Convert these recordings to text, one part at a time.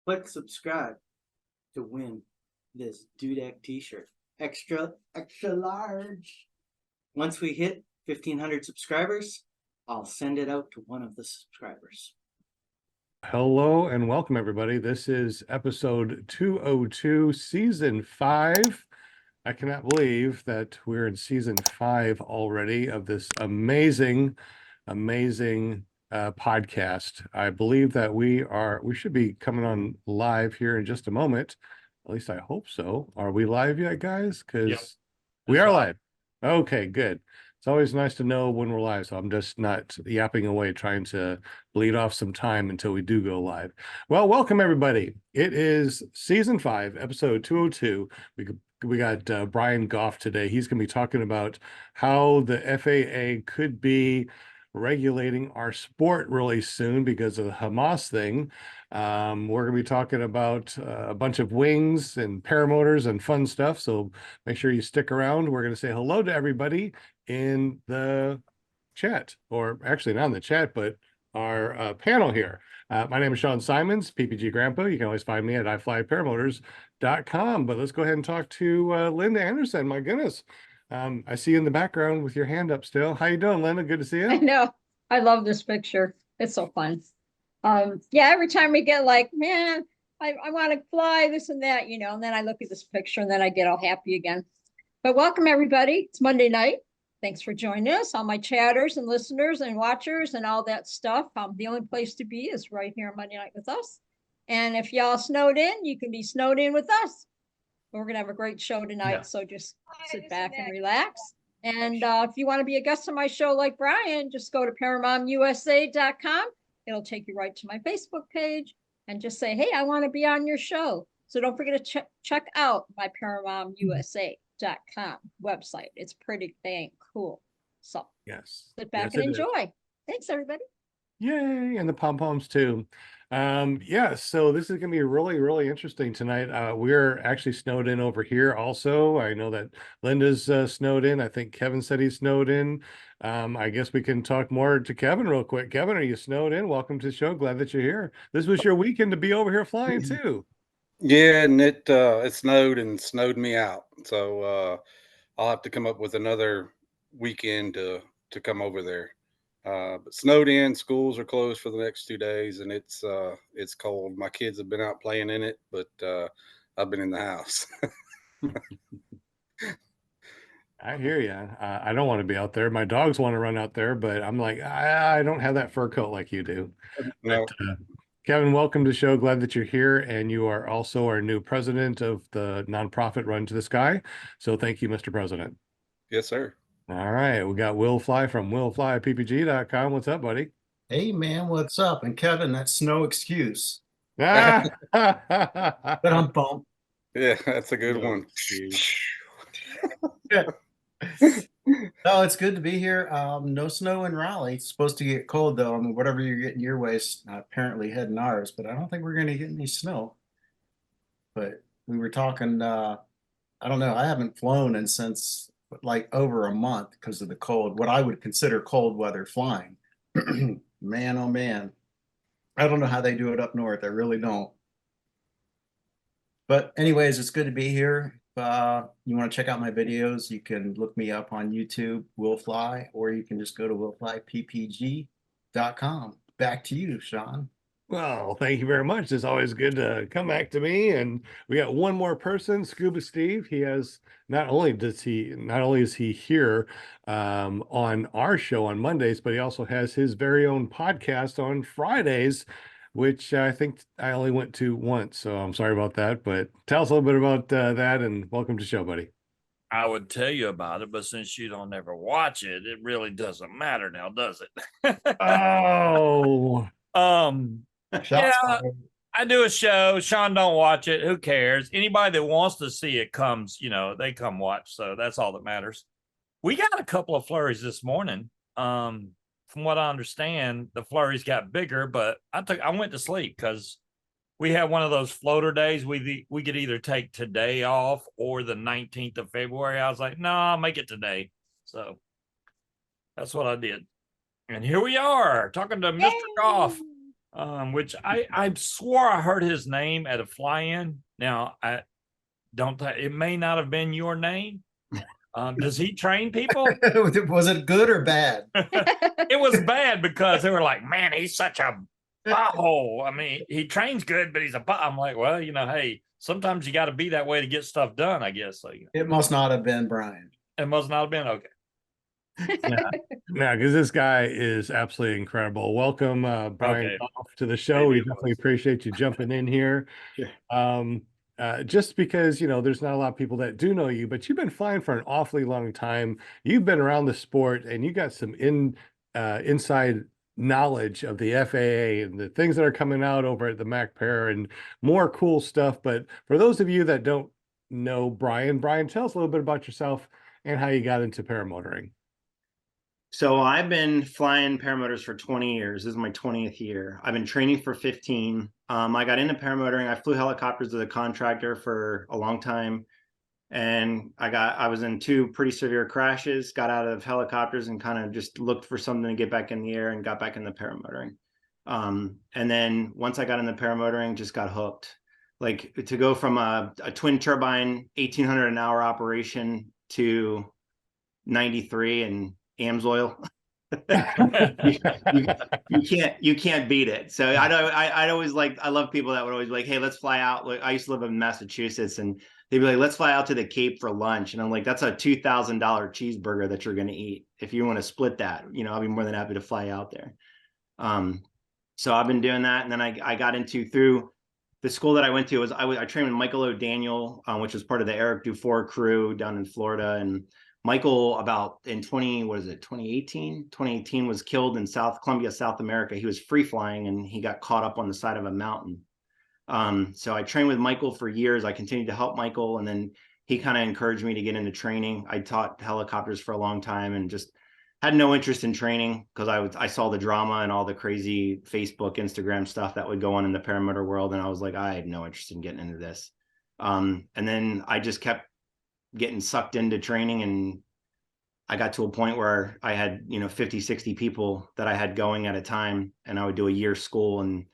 Click subscribe to win this Dudek t-shirt. Extra large. Once we hit 1,500 subscribers, I'll send it out to one of the subscribers. Hello and welcome, everybody. This is episode 202, season 5. I cannot believe that we're in season 5 already of this amazing podcast. I believe that we should be coming on live here in just a moment. At least I hope so. Are we live yet, guys? Because we are live. Okay, good. It's always nice to know when we're live, so I'm just not yapping away trying to bleed off some time until we do go live. Well, welcome everybody. It is season 5, episode 202. We got Brian Goff today. He's going to be talking about how the FAA could be regulating our sport really soon because of the Hamas thing. We're going to be talking about a bunch of wings and paramotors and fun stuff. So make sure you stick around. We're going to say hello to everybody in the chat, or actually not in the chat, but our panel here. My name is Sean Simons, PPG Grandpa. You can always find me at iflyparamotors.com. But let's go ahead and talk to Linda Anderson. My goodness. I see you in the background with your hand up still. How you doing, Linda? Good to see you. I know. I love this picture. It's so fun. Yeah, every time we get like, man, I want to fly this and that, and then I look at this picture and then I get all happy again. But welcome everybody. It's Monday night. Thanks for joining us, all my chatters and listeners and watchers and all that stuff. The only place to be is right here on Monday night with us. And if y'all snowed in, you can be snowed in with us. We're going to have a great show tonight. So just sit back and relax. And if you want to be a guest on my show like Brian, just go to paramotorusa.com. It'll take you right to my Facebook page and just say, hey, I want to be on your show. So don't forget to check out my paramotorusa.com website. It's pretty dang cool. So sit back and enjoy. Thanks, everybody. Yay, and the pom-poms too. So this is gonna be really, really interesting tonight. We're actually snowed in over here also. I know that Linda's snowed in. I think Kevin said he's snowed in. I guess we can talk more to Kevin real quick. Kevin, are you snowed in? Welcome to the show. Glad that you're here. This was your weekend to be over here flying too. Yeah, and it snowed and snowed me out. So I'll have to come up with another weekend to come over there. But snowed in, schools are closed for the next 2 days, and it's cold. My kids have been out playing in it, but I've been in the house. I hear you. I don't want to be out there. My dogs want to run out there, but I'm like, I don't have that fur coat like you do. No. But, Kevin, welcome to the show. Glad that you're here. And you are also our new president of the nonprofit Run to the Sky. So thank you, Mr. President. Yes, sir. All right. We got Will Fly from willflyppg.com. What's up, buddy? Hey, man, what's up? And Kevin, that's no excuse. Ah! But I'm bummed. Yeah, that's a good one. No, it's good to be here. No snow in Raleigh. It's supposed to get cold, though. I mean, whatever you're getting your way is apparently heading ours, but I don't think we're going to get any snow. But we were talking, I don't know, I haven't flown in since like over a month because of the cold, what I would consider cold weather flying. Man, oh man. I don't know how they do it up north. I really don't. But anyways, it's good to be here. You want to check out my videos, you can look me up on YouTube, Will Fly, or you can just go to willflyppg.com. Back to you, Sean. Well, thank you very much. It's always good to come back to me. And we got one more person, Scuba Steve. He has not only is he here on our show on Mondays, but he also has his very own podcast on Fridays, which I think I only went to once. So I'm sorry about that. But tell us a little bit about that, and welcome to the show, buddy. I would tell you about it, but since you don't ever watch it, it really doesn't matter now, does it? Oh. Yeah, I do a show. Sean don't watch it. Who cares? Anybody that wants to see it comes, they come watch. So that's all that matters. We got a couple of flurries this morning. From what I understand, the flurries got bigger, but I went to sleep because we had one of those floater days. We could either take today off or the 19th of February. I was like, no, I'll make it today. So that's what I did. And here we are talking to Mr. Goff. which I swore I heard his name at a fly-in. Now I don't. It may not have been your name. Does he train people? Was it good or bad? It was bad because they were like, "Man, he's such a butthole." I mean, he trains good, but he's a butt. I'm like, well, hey, sometimes you got to be that way to get stuff done. I guess. So, It must not have been Brian. it must not have been okay. Yeah, because this guy is absolutely incredible. Welcome, Brian Okay. Goff, to the show. We definitely appreciate you jumping in here. Sure. Just because, there's not a lot of people that do know you, but you've been flying for an awfully long time. You've been around the sport and you got some inside knowledge of the FAA and the things that are coming out over at the Mac Pair and more cool stuff. But for those of you that don't know Brian, tell us a little bit about yourself and how you got into paramotoring. So I've been flying paramotors for 20 years. This is my 20th year. I've been training for 15. I got into paramotoring. I flew helicopters as a contractor for a long time. And I was in 2 pretty severe crashes, got out of helicopters and kind of just looked for something to get back in the air and got back into paramotoring. And then once I got into paramotoring, just got hooked. Like to go from a twin turbine, 1,800 an hour operation to 93 and AMSOIL. you can't beat it. So I always I love people that would always be like, hey, let's fly out. Like I used to live in Massachusetts and they'd be like, let's fly out to the Cape for lunch. And I'm like, that's a $2,000 cheeseburger that you're going to eat. If you want to split that, I'll be more than happy to fly out there. So I've been doing that. And then I got into through the school that I went to I trained with Michael O'Daniel, which was part of the Eric Dufour crew down in Florida. And Michael, about in 2018? 2018 was killed in Columbia, South America. He was free flying and he got caught up on the side of a mountain. So I trained with Michael for years. I continued to help Michael. And then he kind of encouraged me to get into training. I taught helicopters for a long time and just had no interest in training because I saw the drama and all the crazy Facebook, Instagram stuff that would go on in the paramotor world. And I was like, I had no interest in getting into this. And then I just kept getting sucked into training, and I got to a point where I had 50, 60 people that I had going at a time, and I would do a year school, and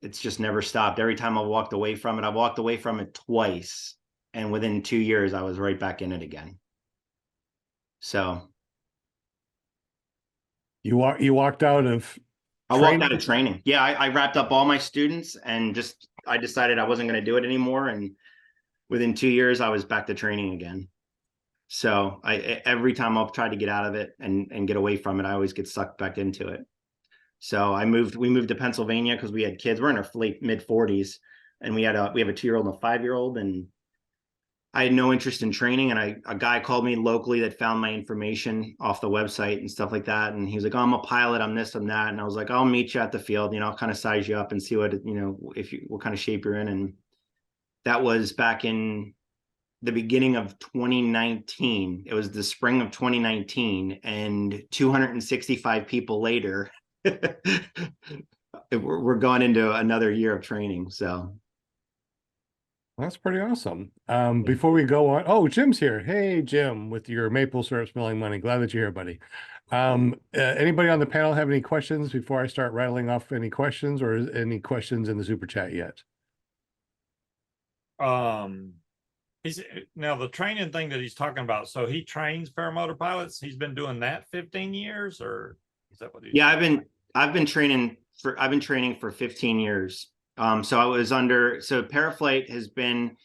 it's just never stopped. Every time I walked away from it twice, and within 2 years I was right back in it again. So You walked out of I walked out of training. Yeah, I wrapped up all my students and I decided I wasn't going to do it anymore, and within 2 years I was back to training again. So every time I'll try to get out of it and get away from it, I always get sucked back into it. So we moved to Pennsylvania because we had kids. We're in our mid 40s, and we have a 2-year-old and a 5-year-old, and I had no interest in training. And a guy called me locally that found my information off the website and stuff like that. And he was like, oh, I'm a pilot, I'm this, I'm that. And I was like, I'll meet you at the field, I'll kind of size you up and see what kind of shape you're in. And that was back in the beginning of 2019. It was the spring of 2019, and 265 people later, we're going into another year of training. So that's pretty awesome. Before we go on, oh, Jim's here. Hey, Jim, with your maple syrup smelling money. Glad that you're here, buddy. Anybody on the panel have any questions before I start rattling off any questions, or any questions in the super chat yet? Now the training thing that he's talking about. So he trains paramotor pilots. He's been doing that 15 years, or is that what he's? Yeah, I've been training for 15 years. So I was Paraflight has been.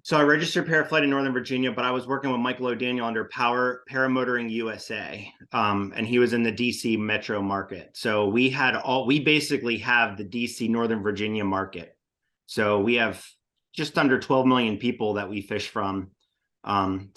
So I registered Paraflight in Northern Virginia, but I was working with Michael O'Daniel under Paramotoring USA, and he was in the DC metro market. So we basically have the DC Northern Virginia market. So we have just under 12 million people that we fish from.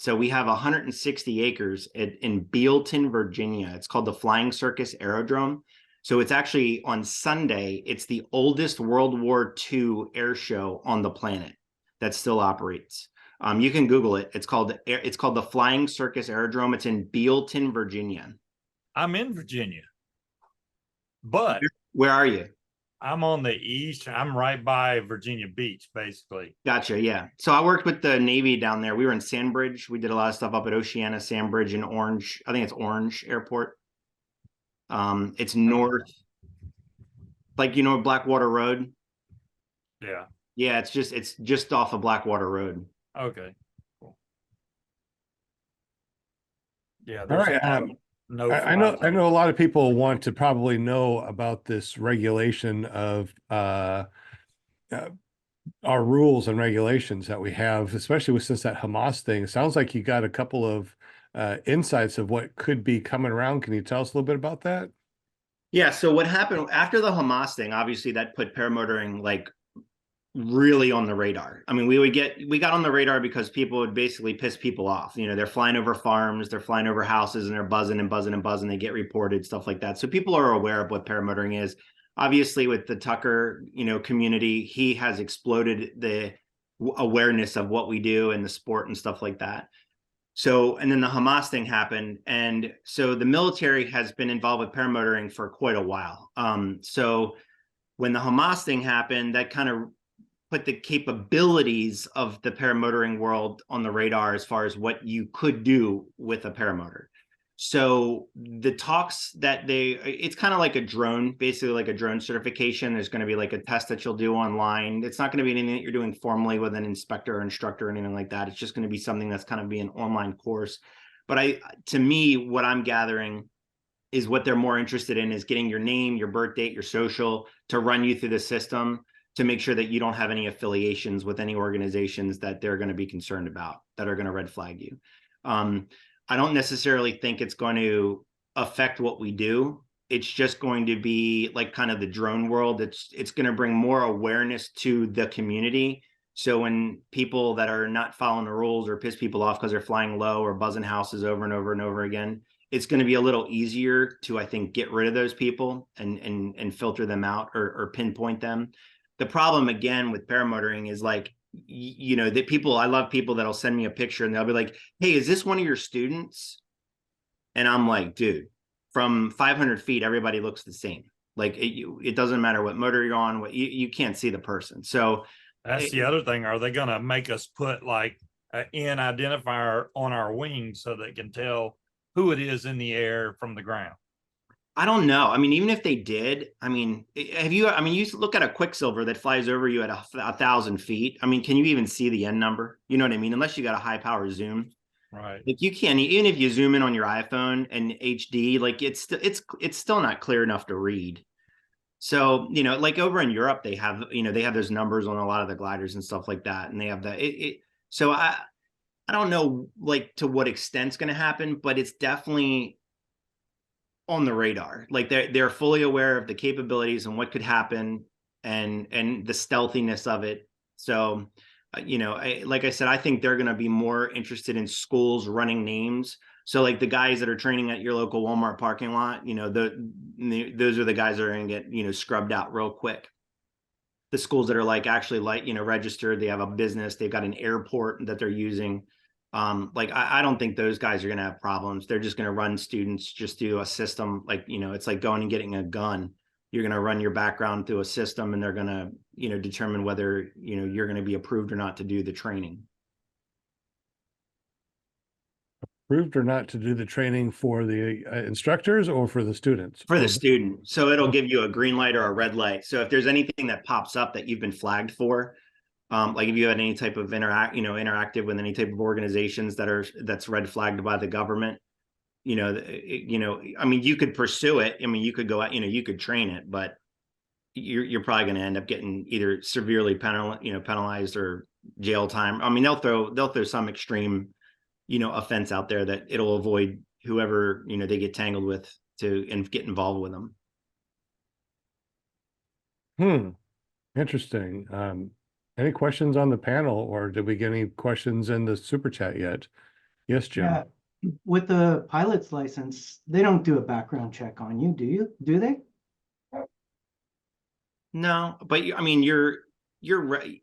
So we have 160 acres in Bealton, Virginia. It's called the Flying Circus Aerodrome. So it's actually on Sunday, it's the oldest World War II air show on the planet that still operates. You can Google it. It's called the Flying Circus Aerodrome. It's in Bealton, Virginia. I'm in Virginia, but where are you? I'm on the east. I'm right by Virginia Beach, basically. Gotcha. Yeah. So I worked with the Navy down there. We were in Sandbridge. We did a lot of stuff up at Oceana, Sandbridge, and Orange. I think it's Orange Airport. It's north. Like, you know, Blackwater Road. Yeah. Yeah, it's just off of Blackwater Road. Okay. Cool. Yeah. All There's right. no. I know a lot of people want to probably know about this regulation of our rules and regulations that we have, especially since that Hamas thing. It sounds like you got a couple of insights of what could be coming around. Can you tell us a little bit about that? Yeah. So what happened after the Hamas thing? Obviously, that put paramotoring like really on the radar. I mean, we got on the radar because people would basically piss people off. You know, they're flying over farms, they're flying over houses, and they're buzzing and buzzing and buzzing. They get reported, stuff like that. So people are aware of what paramotoring is. Obviously, with the Tucker, you know, community, he has exploded the awareness of what we do and the sport and stuff like that. So, and then the Hamas thing happened. And so the military has been involved with paramotoring for quite a while. So when the Hamas thing happened, that kind of put the capabilities of the paramotoring world on the radar as far as what you could do with a paramotor. So the talks that it's kind of like a drone, basically like a drone certification. There's going to be like a test that you'll do online. It's not going to be anything that you're doing formally with an inspector or instructor or anything like that. It's just going to be something that's kind of be an online course. But to me, what I'm gathering is what they're more interested in is getting your name, your birth date, your social to run you through the system to make sure that you don't have any affiliations with any organizations that they're going to be concerned about that are going to red flag you. I don't necessarily think it's going to affect what we do. It's just going to be like kind of the drone world. It's going to bring more awareness to the community. So when people that are not following the rules or piss people off because they're flying low or buzzing houses over and over and over again, it's going to be a little easier to, I think, get rid of those people and filter them out or pinpoint them. The problem again with paramotoring is like, you know, that I love people that'll send me a picture and they'll be like, hey, is this one of your students? And I'm like, dude, from 500 feet, everybody looks the same. Like it doesn't matter what motor you're on, you can't see the person. So that's the other thing. Are they going to make us put like an N identifier on our wings so they can tell who it is in the air from the ground? I don't know. I mean, even if they did, I mean, you look at a Quicksilver that flies over you at 1,000 feet. I mean, can you even see the N number? You know what I mean? Unless you got a high power zoom. Right. Like you can't, even if you zoom in on your iPhone and HD, like it's still not clear enough to read. So, you know, like over in Europe, they have those numbers on a lot of the gliders and stuff like that. And they have so I don't know like to what extent it's going to happen, but it's definitely on the radar. Like they're fully aware of the capabilities and what could happen and the stealthiness of it. So, you know, like I said, I think they're going to be more interested in schools running names. So like the guys that are training at your local Walmart parking lot, you know, those are the guys that are going to get, you know, scrubbed out real quick. The schools that are like actually like, you know, registered, they have a business, they've got an airport that they're using. Like I don't think those guys are going to have problems. They're just going to run students just through a system. Like, you know, it's like going and getting a gun. You're going to run your background through a system and they're going to, you know, determine whether, you know, you're going to be approved or not to do the training. Approved or not to do the training for the instructors or for the students? For the student. So it'll give you a green light or a red light. So if there's anything that pops up that you've been flagged for, like if you had any type of interactive with any type of organizations that's red flagged by the government, you know, I mean, you could pursue it. I mean, you could go out, you know, you could train it, but you're probably going to end up getting either severely penalized or jail time. I mean, they'll throw some extreme, you know, offense out there that it'll avoid whoever, you know, they get tangled with and get involved with them. Interesting. Any questions on the panel, or did we get any questions in the super chat yet? Yes, Jim. Yeah, with the pilot's license, they don't do a background check on you, do you? Do they? No, but I mean, you're right.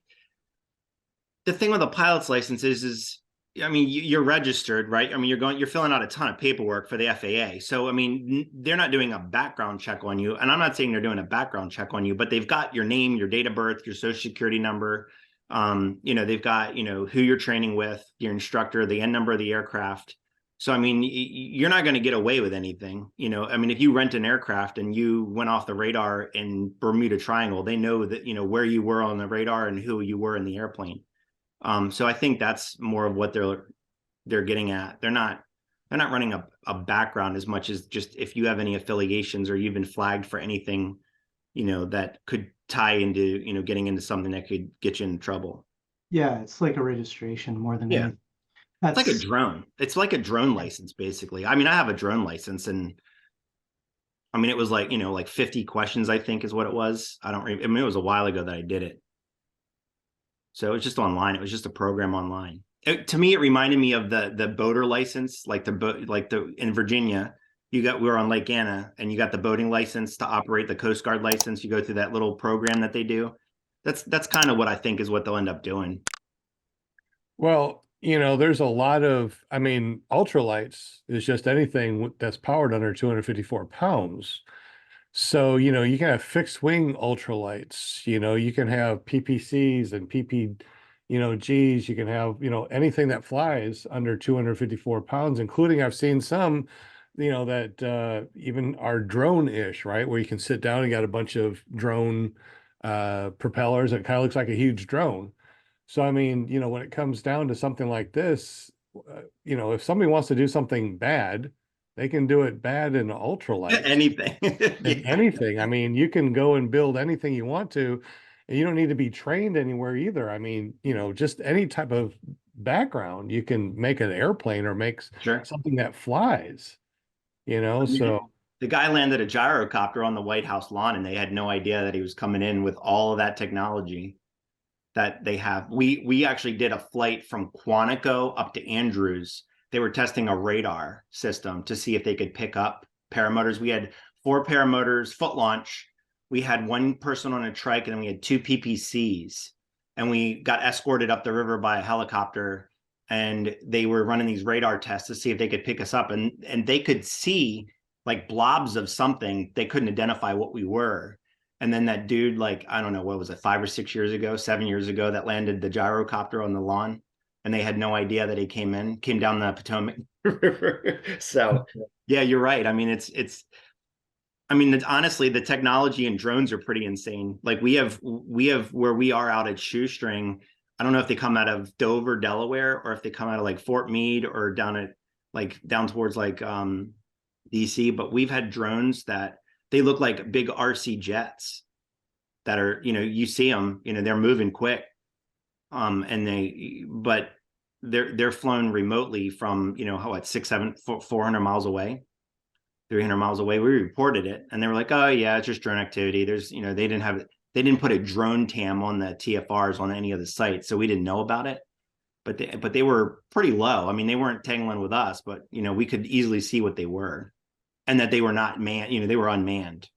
The thing with a pilot's license is I mean, you're registered, right? I mean, you're filling out a ton of paperwork for the FAA. So, I mean, they're not doing a background check on you. And I'm not saying they're doing a background check on you, but they've got your name, your date of birth, your social security number. You know, they've got, you know, who you're training with, your instructor, the N number of the aircraft. So, I mean, you're not going to get away with anything, you know. I mean, if you rent an aircraft and you went off the radar in Bermuda Triangle, they know that, you know, where you were on the radar and who you were in the airplane. So I think that's more of what they're getting at. They're not running a background as much as just if you have any affiliations or you've been flagged for anything, you know, that could tie into, you know, getting into something that could get you in trouble. Yeah, it's like a registration more than Yeah. anything. It's like a That's drone. It's like a drone license, basically. I mean, I have a drone license, and I mean, it was like, you know, like 50 questions, I think is what it was. I mean, it was a while ago that I did it. So it was just online. It was just a program online. To me, it reminded me of the boater license, like in Virginia, we were on Lake Anna, and you got the boating license to operate the Coast Guard license. You go through that little program that they do. That's kind of what I think is what they'll end up doing. Well, you know, there's a lot of, I mean, ultralights is just anything that's powered under 254 pounds. So, you know, you can have fixed wing ultralights, you know, you can have PPCs and PP, you know, Gs, you can have, you know, anything that flies under 254 pounds, including I've seen some, you know, that even are drone-ish, right? Where you can sit down and got a bunch of drone propellers. It kind of looks like a huge drone. So, I mean, you know, when it comes down to something like this, you know, if somebody wants to do something bad, they can do it bad in ultralights. Anything. Yeah. Anything. I mean, you can go and build anything you want to, and you don't need to be trained anywhere either. I mean, you know, just any type of background, you can make an airplane or make Sure. something that flies, you know, so. The guy landed a gyrocopter on the White House lawn, and they had no idea that he was coming in with all of that technology that they have. We actually did a flight from Quantico up to Andrews. They were testing a radar system to see if they could pick up paramotors. We had 4 paramotors, foot launch. We had 1 person on a trike, and then we had 2 PPCs. And we got escorted up the river by a helicopter, and they were running these radar tests to see if they could pick us up. And they could see like blobs of something. They couldn't identify what we were. And then that dude, like, I don't know, what was it, 5 or 6 years ago, 7 years ago, that landed the gyrocopter on the lawn, and they had no idea that he came down the Potomac River. So yeah, you're right. I mean, honestly, the technology in drones are pretty insane. Like we have where we are out at Shoestring. I don't know if they come out of Dover, Delaware, or if they come out of like Fort Meade or down towards like DC, but we've had drones that they look like big RC jets that are, you know, you see them, you know, they're moving quick. But they're flown remotely from, you know, 400 miles away, 300 miles away. We reported it, and they were like, oh yeah, it's just drone activity. There's, you know, they didn't put a drone tam on the TFRs on any of the sites, so we didn't know about it. But they were pretty low. I mean, they weren't tangling with us, but, you know, we could easily see what they were, and that they were not manned, you know, they were unmanned.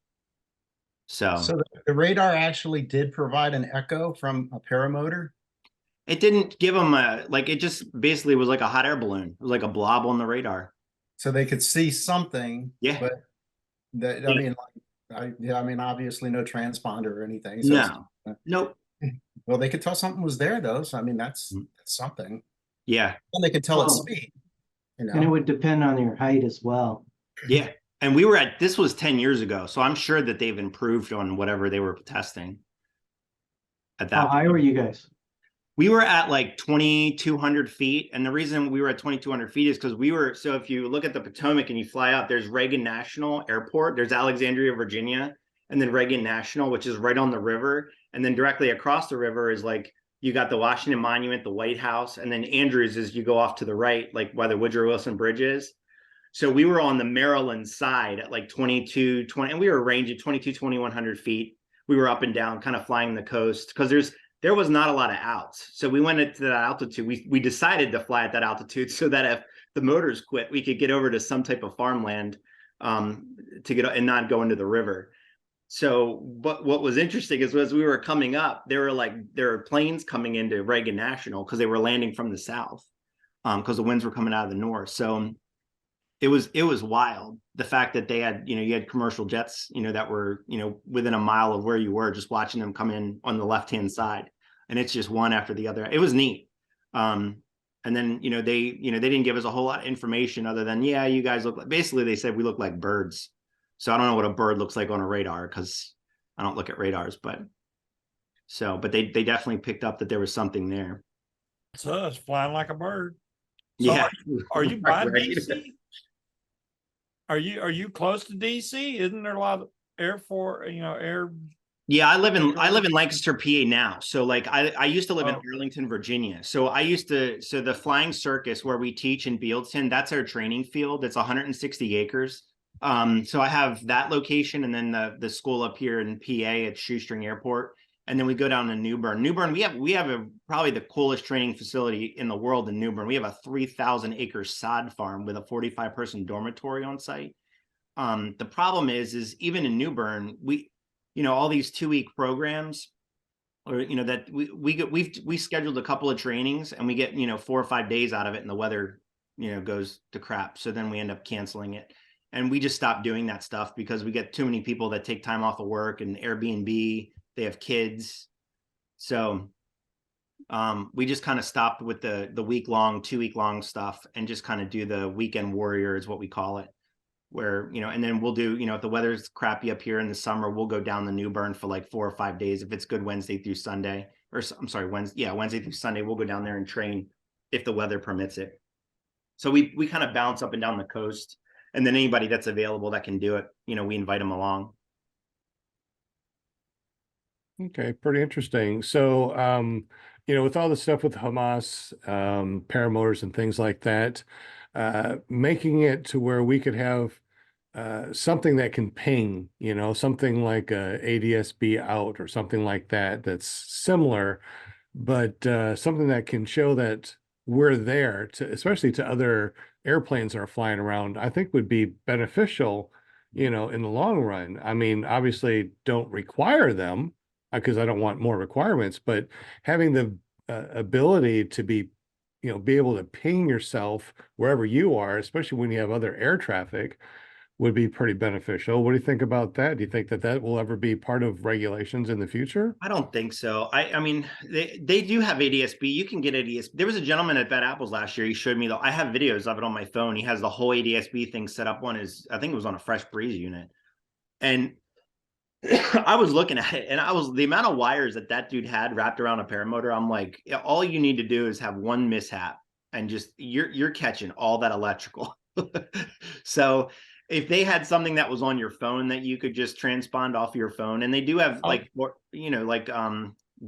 So the radar actually did provide an echo from a paramotor. it didn't give them it just basically was like a hot air balloon. It was like a blob on the radar. So they could see something. Yeah. But I mean, I mean, obviously no transponder or anything. So No. Nope. Well, they could tell something was there though. So I mean, that's something. Yeah. And they could tell its Oh. speed. You know? And it would depend on your height as well. Yeah. And this was 10 years ago. So I'm sure that they've improved on whatever they were testing at that How high point. were you guys? We were at like 2,200 feet. And the reason we were at 2,200 feet is because so if you look at the Potomac and you fly out, there's Reagan National Airport, there's Alexandria, Virginia, and then Reagan National, which is right on the river. And then directly across the river is like, you got the Washington Monument, the White House, and then Andrews is you go off to the right, like where the Woodrow Wilson Bridge is. So we were on the Maryland side at like 2220, and we were ranging 2,100 feet. We were up and down, kind of flying the coast, because there was not a lot of outs. So we went into that altitude. We decided to fly at that altitude so that if the motors quit, we could get over to some type of farmland to get and not go into the river. So, but what was interesting is as we were coming up, there were planes coming into Reagan National because they were landing from the south because the winds were coming out of the north. So it was wild. The fact that they had, you had commercial jets, that were, within a mile of where you were, just watching them come in on the left-hand side. And it's just one after the other. It was neat. And then, they didn't give us a whole lot of information other than, yeah, you guys look like, basically they said we look like birds. So I don't know what a bird looks like on a radar because I don't look at radars, but they definitely picked up that there was something there. It's us flying like a bird. So Yeah. are you by Right. DC? Are you close to DC? Isn't there a lot of air? Yeah, I live in Lancaster, PA now. So like I used to live in Oh. Arlington, Virginia. So the Flying Circus where we teach in Bealdton, that's our training field. It's 160 acres. So I have that location and then the school up here in PA at Shoestring Airport. And then we go down to Newbern. Newbern, we have probably the coolest training facility in the world in Newbern. We have a 3,000 acre sod farm with a 45-person dormitory on site. The problem is even in Newbern, all these 2-week programs, or that we scheduled a couple of trainings and we get 4 or 5 days out of it, and the weather goes to crap. So then we end up canceling it, and we just stopped doing that stuff because we get too many people that take time off of work and Airbnb. They have kids, so we just kind of stopped with the 2-week-long stuff and just kind of do the weekend warrior is what we call it. Where, and then we'll do, if the weather's crappy up here in the summer, we'll go down the Newbern for like 4 or 5 days. If it's good Wednesday through Sunday, or I'm sorry, Wednesday through Sunday, we'll go down there and train if the weather permits it. So we kind of bounce up and down the coast, and then anybody that's available that can do it, we invite them along. Okay, pretty interesting. So, with all the stuff with Hamas, paramotors and things like that, making it to where we could have something that can ping, something like a ADS-B out or something like that, that's similar, but something that can show that we're there, especially to other airplanes that are flying around, I think would be beneficial, in the long run. I mean, obviously don't require them, because I don't want more requirements, but having the ability to be able to ping yourself wherever you are, especially when you have other air traffic, would be pretty beneficial. What do you think about that? Do you think that will ever be part of regulations in the future? I don't think so. I mean, they do have ADS-B. You can get ADS. There was a gentleman at Bad Apples last year. He showed me I have videos of it on my phone. He has the whole ADS-B thing set up on I think it was on a Fresh Breeze unit. And I was looking at it, and the amount of wires that dude had wrapped around a paramotor. I'm like, all you need to do is have one mishap, and just you're catching all that electrical. So if they had something that was on your phone that you could just transpond off your phone, and they do have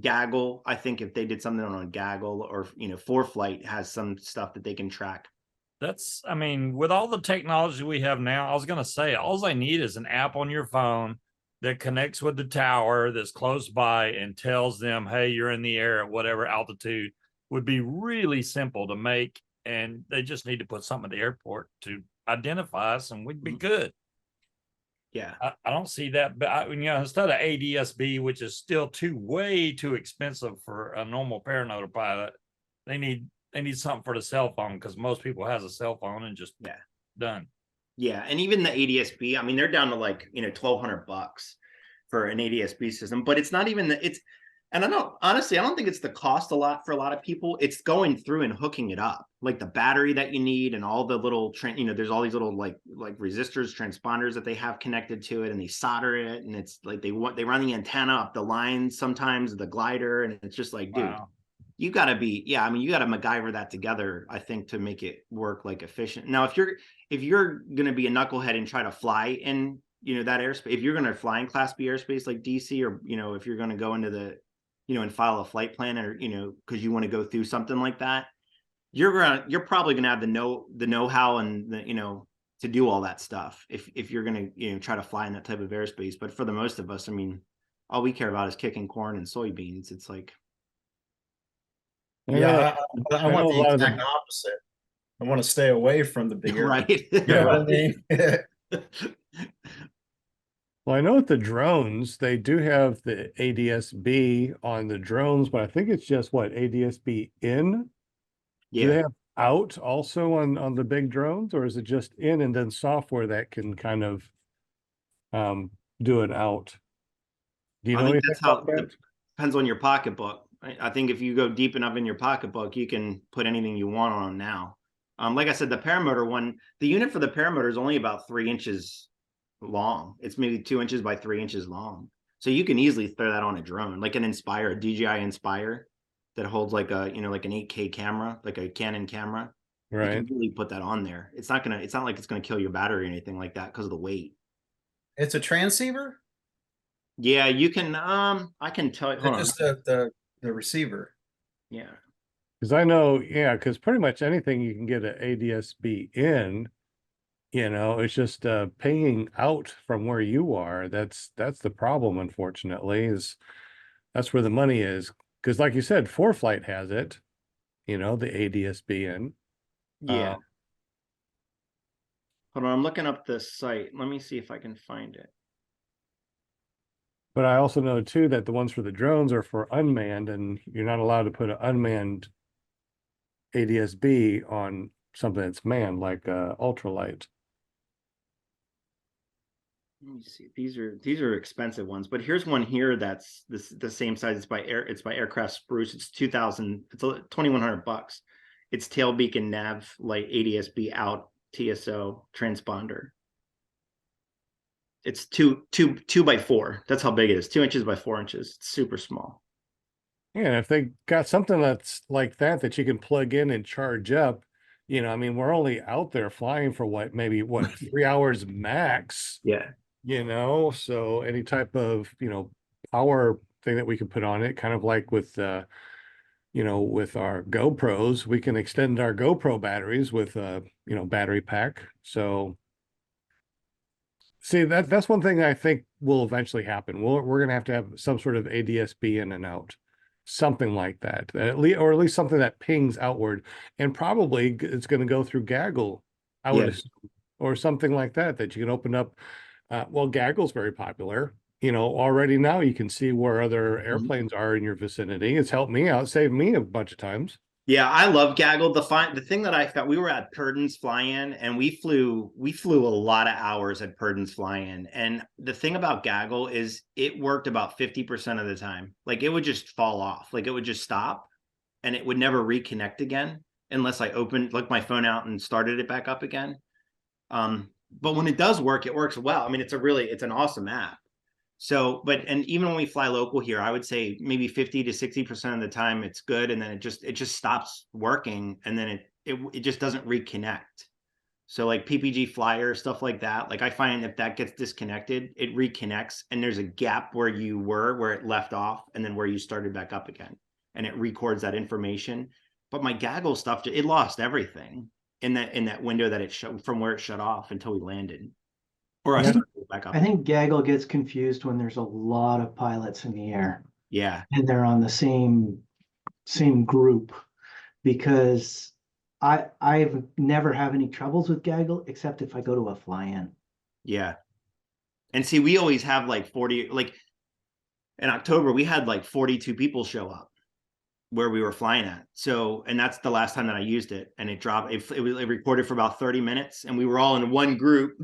Gaggle. I think if they did something on Gaggle, or ForeFlight has some stuff that they can track. I mean, with all the technology we have now, I was going to say, all they need is an app on your phone that connects with the tower that's close by and tells them, hey, you're in the air at whatever altitude. Would be really simple to make, and they just need to put something at the airport to identify us, and we'd be good. Yeah, I don't see that, but instead of ADS-B, which is still way too expensive for a normal paramotor pilot, they need something for the cell phone, because most people has a cell phone and just done. Yeah, and even the ADS-B, I mean, they're down to like $1,200 for an ADS-B system, but it's not even and I don't think it's the cost a lot for a lot of people. It's going through and hooking it up, like the battery that you need and all the little there's all these little like resistors, transponders that they have connected to it, and they solder it, and it's like they run the antenna up the line, sometimes the glider, and it's just like, dude. Wow. You got to you got to MacGyver that together, I think, to make it work like efficient. Now, if you're going to be a knucklehead and try to fly in, that airspace, if you're going to fly in Class B airspace like DC, or, if you're going to go into the, and file a flight plan, or, because you want to go through something like that, you're probably going to have the know-how and the, to do all that stuff if you're going to, try to fly in that type of airspace. But for the most of us, I mean, all we care about is kicking corn and soybeans. It's like, Yeah, I want the a lot of exact opposite. I want to stay away from the big right. You know what I mean? Well, I know with the drones, they do have the ADS-B on the drones, but I think it's just ADS-B in? Do they Yeah. have out also on the big drones, or is it just in and then software that can kind of do it out? Do you I know think anything that's how about that? depends on your pocketbook. I think if you go deep enough in your pocketbook, you can put anything you want on them now. Like I said, the paramotor one, the unit for the paramotor is only about 3 inches long. It's maybe 2 inches by 3 inches long. So you can easily throw that on a drone, like an Inspire, a DJI Inspire that holds like a, like an 8K camera, like a Canon camera. You Right. can really put that on there. It's not like it's gonna kill your battery or anything like that because of the weight. It's a transceiver? Yeah, you can, I can tell you, hold on. Just the receiver. Yeah. Because I know, yeah, because pretty much anything you can get an ADS-B in, it's just paying out from where you are. That's the problem, unfortunately, is that's where the money is. Because like you said, ForeFlight has it, the ADS-B in. Yeah. Hold on, I'm looking up the site. Let me see if I can find it. But I also know too that the ones for the drones are for unmanned, and you're not allowed to put an unmanned ADS-B on something that's manned, like ultralight. Let me see. These are expensive ones, but here's one here that's the same size. It's by Aircraft Spruce. It's 2,000. It's $2,100. It's tail beacon nav light ADS-B out TSO transponder. It's two by 4. That's how big it is. 2 inches by 4 inches. It's super small. Yeah, and if they got something that's like that you can plug in and charge up, I mean, we're only out there flying for maybe 3 hours max, Yeah. So any type of, power thing that we can put on it, kind of like with, with our GoPros, we can extend our GoPro batteries with battery pack. So see, that's one thing I think will eventually happen. We're going to have some sort of ADS-B in and out, something like that, or at least something that pings outward, and probably it's going to go through Gaggle, I would assume, or something like that you can open up. Well, Gaggle's very popular. Already now you can see where other airplanes are in your vicinity. It's helped me out, saved me a bunch of times. Yeah, I love Gaggle. The thing that I found, we were at Purdon's fly-in, and we flew a lot of hours at Purdon's fly-in. And the thing about Gaggle is it worked about 50% of the time. Like it would just fall off. Like it would just stop and it would never reconnect again unless I looked my phone out and started it back up again. But when it does work, it works well. I mean, it's an awesome app. So, and even when we fly local here, I would say maybe 50 to 60% of the time it's good, and then it just stops working, and then it just doesn't reconnect. So like PPG Flyer, stuff like that, like I find if that gets disconnected, it reconnects, and there's a gap where it left off, and then where you started back up again, and it records that information. But my Gaggle stuff, it lost everything in that window that it shut from where it shut off until we landed. Or I Yeah. started it back up. I think Gaggle gets confused when there's a lot of pilots in the air Yeah. and they're on the same group, because I've never have any troubles with Gaggle except if I go to a fly-in. Yeah. And see, we always have like 40, like in October, we had like 42 people show up where we were flying at. So, and that's the last time that I used it, and it dropped, it recorded for about 30 minutes, and we were all in one group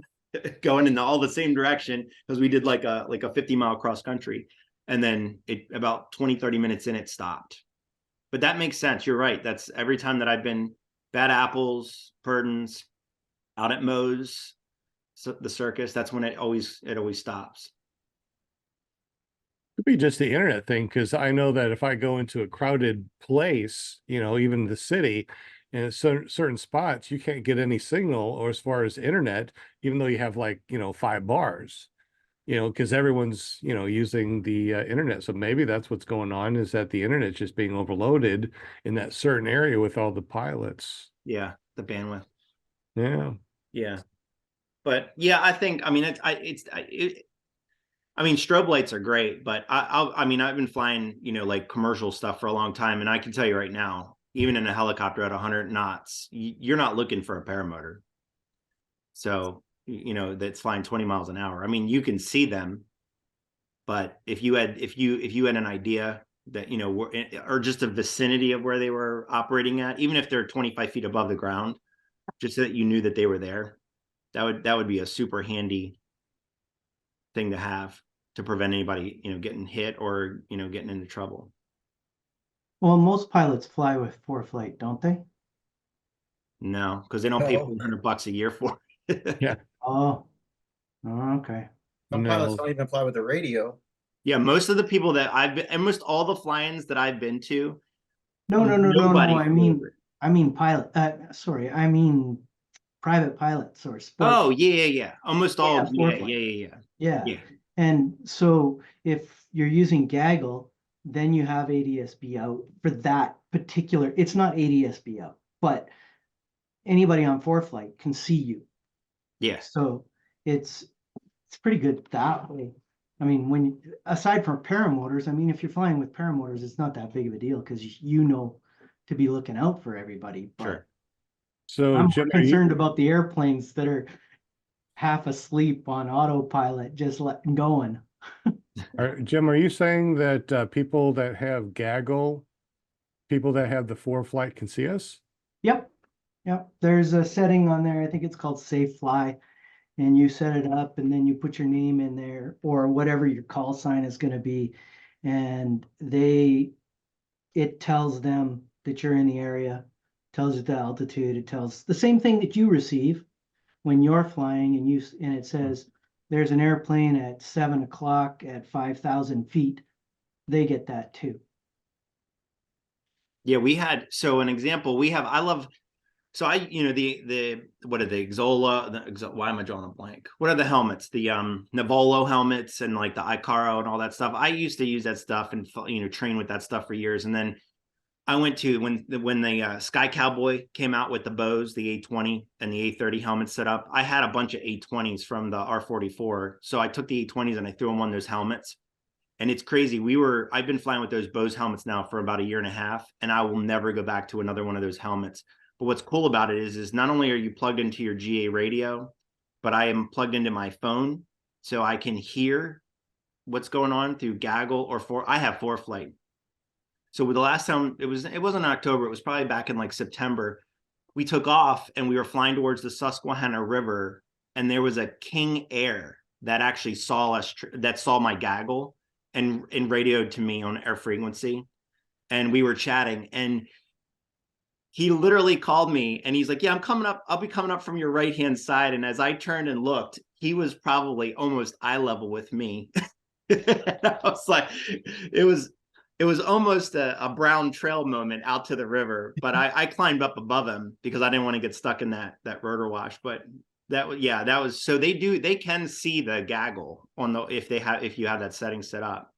going in all the same direction because we did like a 50-mile cross country. And then about 20-30 minutes in, it stopped. But that makes sense. You're right. That's every time that I've been Bad Apples, Purdon's, out at Moe's, the circus, that's when it always stops. Could be just the internet thing, because I know that if I go into a crowded place, even the city, in certain spots, you can't get any signal, or as far as internet, even though you have like 5 bars, because everyone's using the internet. So maybe that's what's going on, is that the internet's just being overloaded in that certain area with all the pilots. Yeah, the bandwidth. Yeah. Yeah, but yeah, I think, I mean, I mean, strobe lights are great, but I mean, I've been flying, like commercial stuff for a long time, and I can tell you right now, even in a helicopter at 100 knots, you're not looking for a paramotor. So, that's flying 20 miles an hour. I mean, you can see them, but if you had an idea that, or just a vicinity of where they were operating at, even if they're 25 feet above the ground, just so that you knew that they were there, that would be a super handy thing to have to prevent anybody, getting hit or, getting into trouble. Well, most pilots fly with ForeFlight, don't they? No, because they don't pay No. $400 a year for it. Yeah. Oh, okay. Some pilots No. don't even fly with the radio. Yeah, most of the people that I've been, almost all the fly-ins that I've been to, No, no, no, no, no. nobody I flew mean, over it. I mean pilot. Sorry, I mean private pilots or sports. Oh, yeah. Almost all, Yeah, yeah, ForeFlight. yeah. Yeah. Yeah. And so if you're using gaggle, then you have ADSB out for that particular, it's not ADSB out, but anybody on ForeFlight can see you. Yes. So it's pretty good that way. I mean, aside from paramotors, I mean, if you're flying with paramotors, it's not that big of a deal because you know to be looking out for everybody. But Sure. So I'm Jim, more concerned about the airplanes that are half asleep on autopilot, just letting going. Jim, are you saying that people that have gaggle, people that have the ForeFlight can see us? Yep. Yep. There's a setting on there. I think it's called Safe Fly. And you set it up and then you put your name in there or whatever your call sign is going to be. And it tells them that you're in the area, tells you the altitude. It tells the same thing that you receive when you're flying and it says there's an airplane at 7 o'clock at 5,000 feet. They get that too. Yeah, we had, so an example, I love, so what are the Xola, why am I drawing a blank? What are the helmets? The Navolo helmets and like the Icaro and all that stuff. I used to use that stuff and, train with that stuff for years. And then I went to, when the Sky Cowboy came out with the bows, the A20 and the A30 helmets set up, I had a bunch of A20s from the R44. So I took the A20s and I threw them on those helmets. And it's crazy. I've been flying with those Bose helmets now for about a year and a half, and I will never go back to another one of those helmets. But what's cool about it is not only are you plugged into your GA radio, but I am plugged into my phone, so I can hear what's going on through gaggle I have ForeFlight. So with the last time it wasn't October, it was probably back in like September. We took off and we were flying towards the Susquehanna River, and there was a King Air that actually saw my gaggle and radioed to me on air frequency. And we were chatting and he literally called me and he's like, yeah, I'm coming up. I'll be coming up from your right-hand side. And as I turned and looked, he was probably almost eye level with me. I was like, it was almost a brown trail moment out to the river, but I climbed up above him because I didn't want to get stuck in that rotor wash. But that was so they can see the gaggle if you have that setting set up.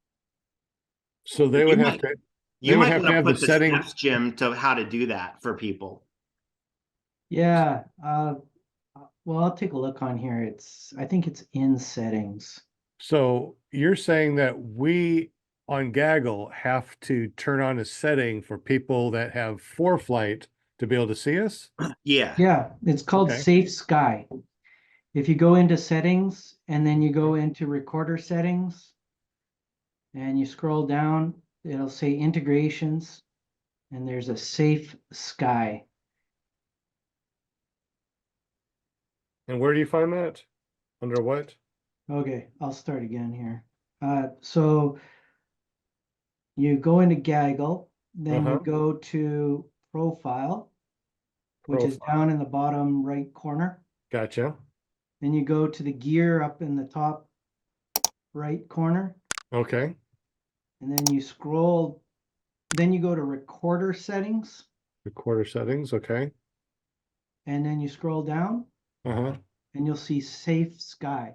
So they would have to, You might have want to to have the put the setting. steps, Jim, to how to do that for people. Yeah. Well, I'll take a look on here. I think it's in settings. So you're saying that we on Gaggle have to turn on a setting for people that have ForeFlight to be able to see us? Yeah. Yeah, it's called Okay. Safe Sky. If you go into settings and then you go into recorder settings and you scroll down, it'll say integrations and there's a Safe Sky. And where do you find that? Under what? Okay, I'll start again here. So you go into Gaggle, then you Uh-huh. go to Profile, which is Profile. down in the bottom right corner. Gotcha. Then you go to the gear up in the top right corner, Okay. and then you scroll. Then you go to recorder settings, Recorder settings. Okay. and then you scroll down, Uh-huh. and you'll see Safe Sky.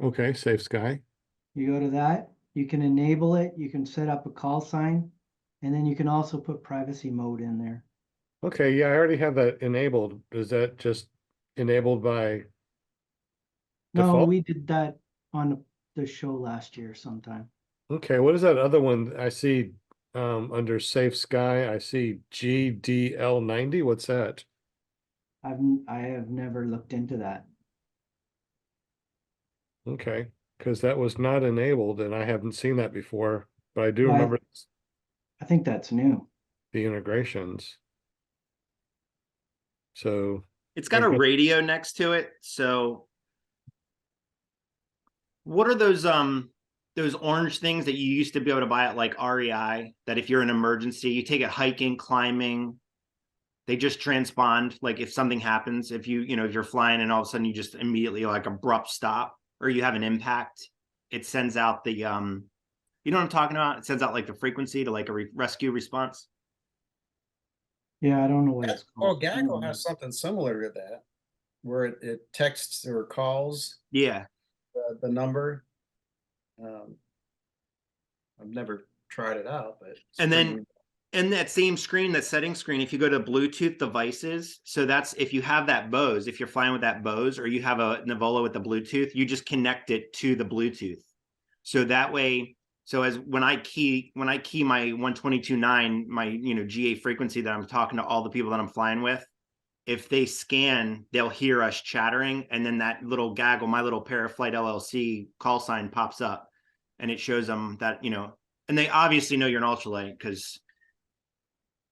Okay. Safe Sky. You go to that, you can enable it, you can set up a call sign, and then you can also put privacy mode in there. Okay. Yeah, I already have that enabled. Is that just enabled by No, default? we did that on the show last year sometime. Okay. What is that other one I see under Safe Sky? I see GDL90. What's that? I have never looked into that. Okay. Because that was not enabled and I haven't seen that before, but I do Well, remember I think that's new. the integrations. So It's got I a guess- radio next to it. So what are those those orange things that you used to be able to buy at like REI, that if you're in an emergency, you take it hiking, climbing, they just transpond. Like if something happens, if if you're flying and all of a sudden you just immediately like abrupt stop or you have an impact, it sends out the, you know what I'm talking about? It sends out like the frequency to like a rescue response. Yeah, I don't know what it's Well, called. Gaggle has something similar to that, where it texts or calls Yeah. the number. I've never tried it out, but it's And pretty then neat. in that same screen, that setting screen, if you go to Bluetooth devices, so that's if you have that Bose, if you're flying with that Bose or you have a Navola with the Bluetooth, you just connect it to the Bluetooth. So that way, so as when I key my 122.9, my GA frequency that I'm talking to all the people that I'm flying with, if they scan, they'll hear us chattering, and then that little gaggle, my little Paraflight LLC call sign pops up, and it shows them that and they obviously know you're an ultralight because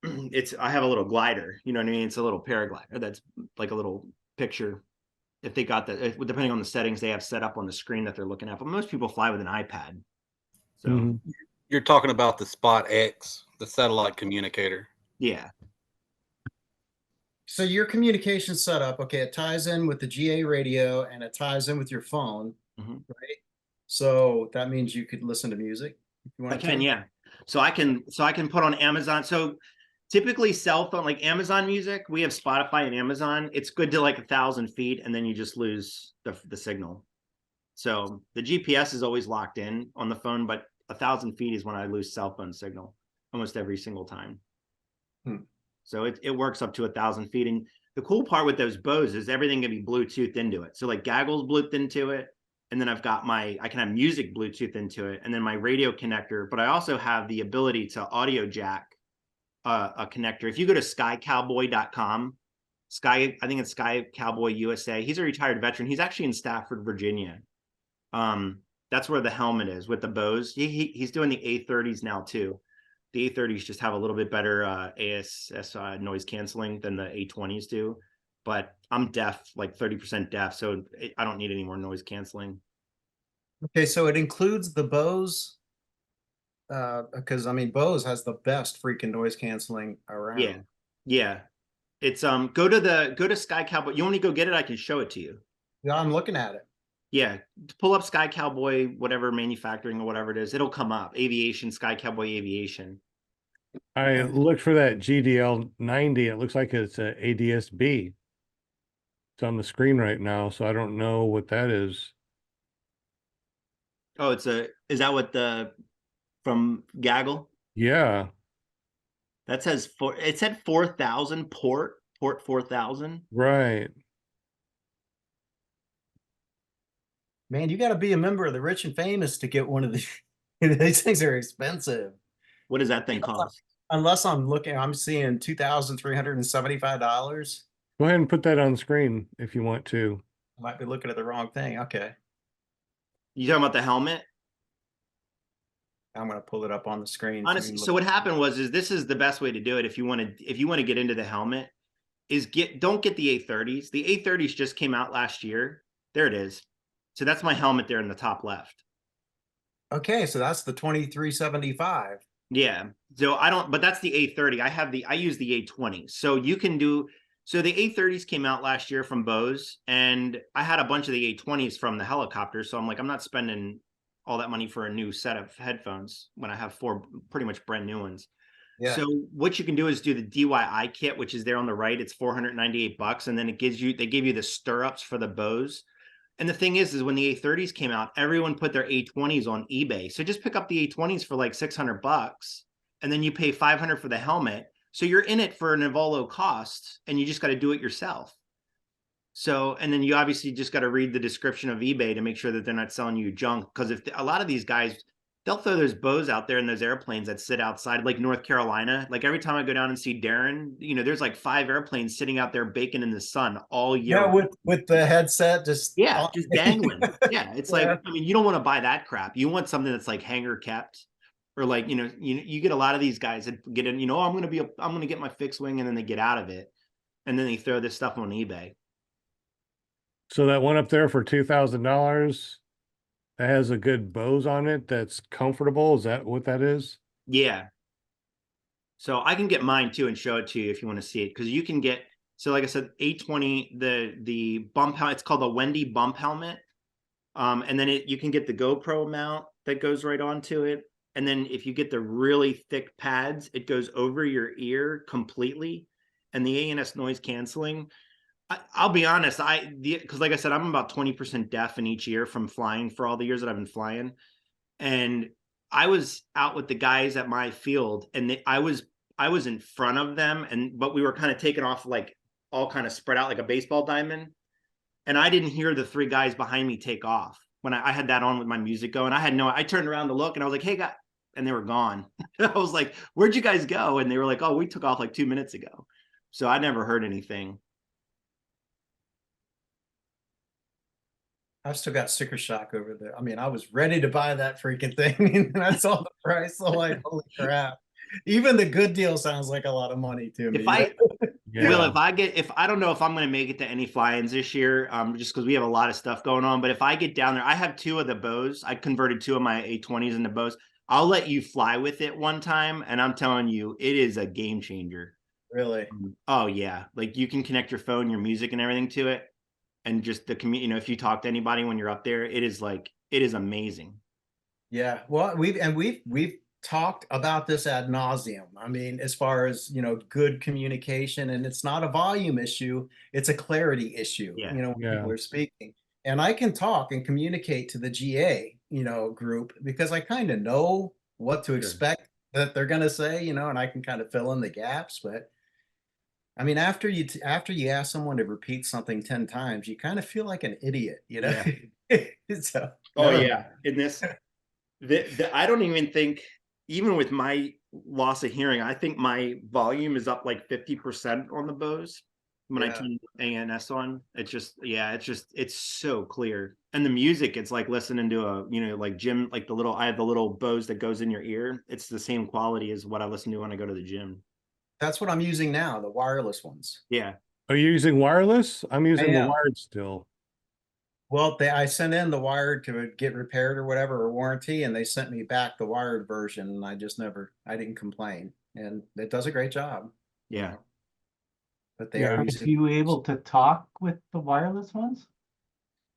I have a little glider, you know what I mean? It's a little paraglider that's like a little picture. If they got that, depending on the settings they have set up on the screen that they're looking at, but most people fly with an iPad. So Mhm. You're talking about the Spot X, the satellite communicator. yeah, So your communication setup, okay, it ties in with the GA radio and it ties in with your phone, Mhm. right? So that means you could listen to music if you I wanted can, to. yeah. So I can put on Amazon. So typically cell phone, like Amazon Music, we have Spotify and Amazon. It's good to like 1,000 feet, and then you just lose the signal. So the GPS is always locked in on the phone, but 1,000 feet is when I lose cell phone signal almost every single time. Hmm. So it works up to 1,000 feet. And the cool part with those Bose is everything can be Bluetooth into it. So like Gaggle's Bluetooth into it. And then I've got I can have music Bluetooth into it, and then my radio connector, but I also have the ability to audio jack a connector. If you go to skycowboy.com, I think it's Sky Cowboy USA. He's a retired veteran. He's actually in Stafford, Virginia. That's where the helmet is with the Bose. He's doing the A30s now too. The A30s just have a little bit better ASS noise canceling than the A20s do, but I'm deaf, like 30% deaf, so I don't need any more noise canceling. Okay, so it includes the Bose, because I mean Bose has the best freaking noise canceling around. Yeah, yeah. It's go to Sky Cowboy. You want me to go get it? I can show it to you. Yeah, I'm looking at it. Yeah, pull up Sky Cowboy, whatever manufacturing or whatever it is. It'll come up. Aviation, Sky Cowboy Aviation. I looked for that GDL 90. It looks like it's a ADS-B. It's on the screen right now, so I don't know what that is. Oh, is that what from Gaggle? Yeah, That says it said 4,000 port 4,000. right. Man, you got to be a member of the rich and famous to get one of these. These things are expensive. What does that thing cost? Unless I'm seeing $2,375. Go ahead and put that on the screen if you want to. I might be looking at the wrong thing. Okay. You talking about the helmet? I'm gonna pull it up on the screen. Honestly, so what happened was this is the best way to do it if you want to get into the helmet is don't get the A30s. The A30s just came out last year. There it is. So that's my helmet there in the top left. Okay, so that's the 2375. Yeah. So but that's the A30. I use the A20. So you can so the A30s came out last year from Bose, and I had a bunch of the A20s from the helicopter. So I'm like, I'm not spending all that money for a new set of headphones when I have 4 pretty much brand new ones. Yeah. So what you can do is do the DIY kit, which is there on the right. It's $498, and then they give you the stirrups for the Bose. And the thing is when the A30s came out, everyone put their A20s on eBay. So just pick up the A20s for like $600, and then you pay $500 for the helmet. So you're in it for an Navolo cost, and you just got to do it yourself. So, and then you obviously just got to read the description of eBay to make sure that they're not selling you junk. Because if a lot of these guys, they'll throw those Bose out there in those airplanes that sit outside, like North Carolina. Like every time I go down and see Darren, there's like 5 airplanes sitting out there baking in the sun all year. Yeah, with the headset just just dangling. Yeah, it's like, I mean, you don't want to buy that crap. You want something that's like hanger kept, or like you get a lot of these guys that get in. I'm going to get my fixed wing, and then they get out of it, and then they throw this stuff on eBay. So that one up there for $2,000, that has a good Bose on it that's comfortable. Is that what that is? Yeah. So I can get mine too and show it to you if you want to see it, because you can get, so like I said, 820, the bump helmet, it's called a Wendy bump helmet. And then you can get the GoPro mount that goes right onto it. And then if you get the really thick pads, it goes over your ear completely. And the ANS noise canceling, I'll be honest, because like I said, I'm about 20% deaf in each ear from flying for all the years that I've been flying. And I was out with the guys at my field, and I was in front of them, but we were kind of taking off, like all kind of spread out like a baseball diamond. And I didn't hear the three guys behind me take off when I had that on with my music going. I turned around to look, and I was like, hey, guys, and they were gone. I was like, where'd you guys go? And they were like, oh, we took off like 2 minutes ago. So I never heard anything. I've still got sticker shock over there. I mean, I was ready to buy that freaking thing, and I saw the price. I'm like, holy crap! Even the good deal sounds like a lot of money to me. If I Yeah. Will, if I don't know if I'm going to make it to any fly-ins this year, just because we have a lot of stuff going on. But if I get down there, I have 2 of the Bose. I converted 2 of my A20s into Bose. I'll let you fly with it one time, and I'm telling you, it is a game changer. Really? Oh yeah, like you can connect your phone, your music, and everything to it, and just the community. You know, if you talk to anybody when you're up there, it is amazing. Yeah. Well, we've talked about this ad nauseum. I mean, as far as, good communication, and it's not a volume issue, it's a clarity issue, Yeah. when Yeah. people are speaking. And I can talk and communicate to the GA, group, because I kind of know what to expect that they're going to say, and I can kind of fill in the gaps. But I mean, after you ask someone to repeat something 10 times, you kind of feel like an idiot, So, Oh never yeah, mind. in this, I don't even think, even with my loss of hearing, I think my volume is up like 50% on the Bose when I Yeah. turn ANS on. It's so clear. And the music, it's like listening to like gym, like I have the little Bose that goes in your ear. It's the same quality as what I listen to when I go to the gym. That's what I'm using now, the wireless ones. Yeah. Are you using wireless? I'm using the am. wired still. Well, I sent in the wired to get repaired or whatever, or warranty, and they sent me back the wired version, and I didn't complain. And it does a great job. Yeah. But they Yeah. are Are using, you able to talk with the wireless ones?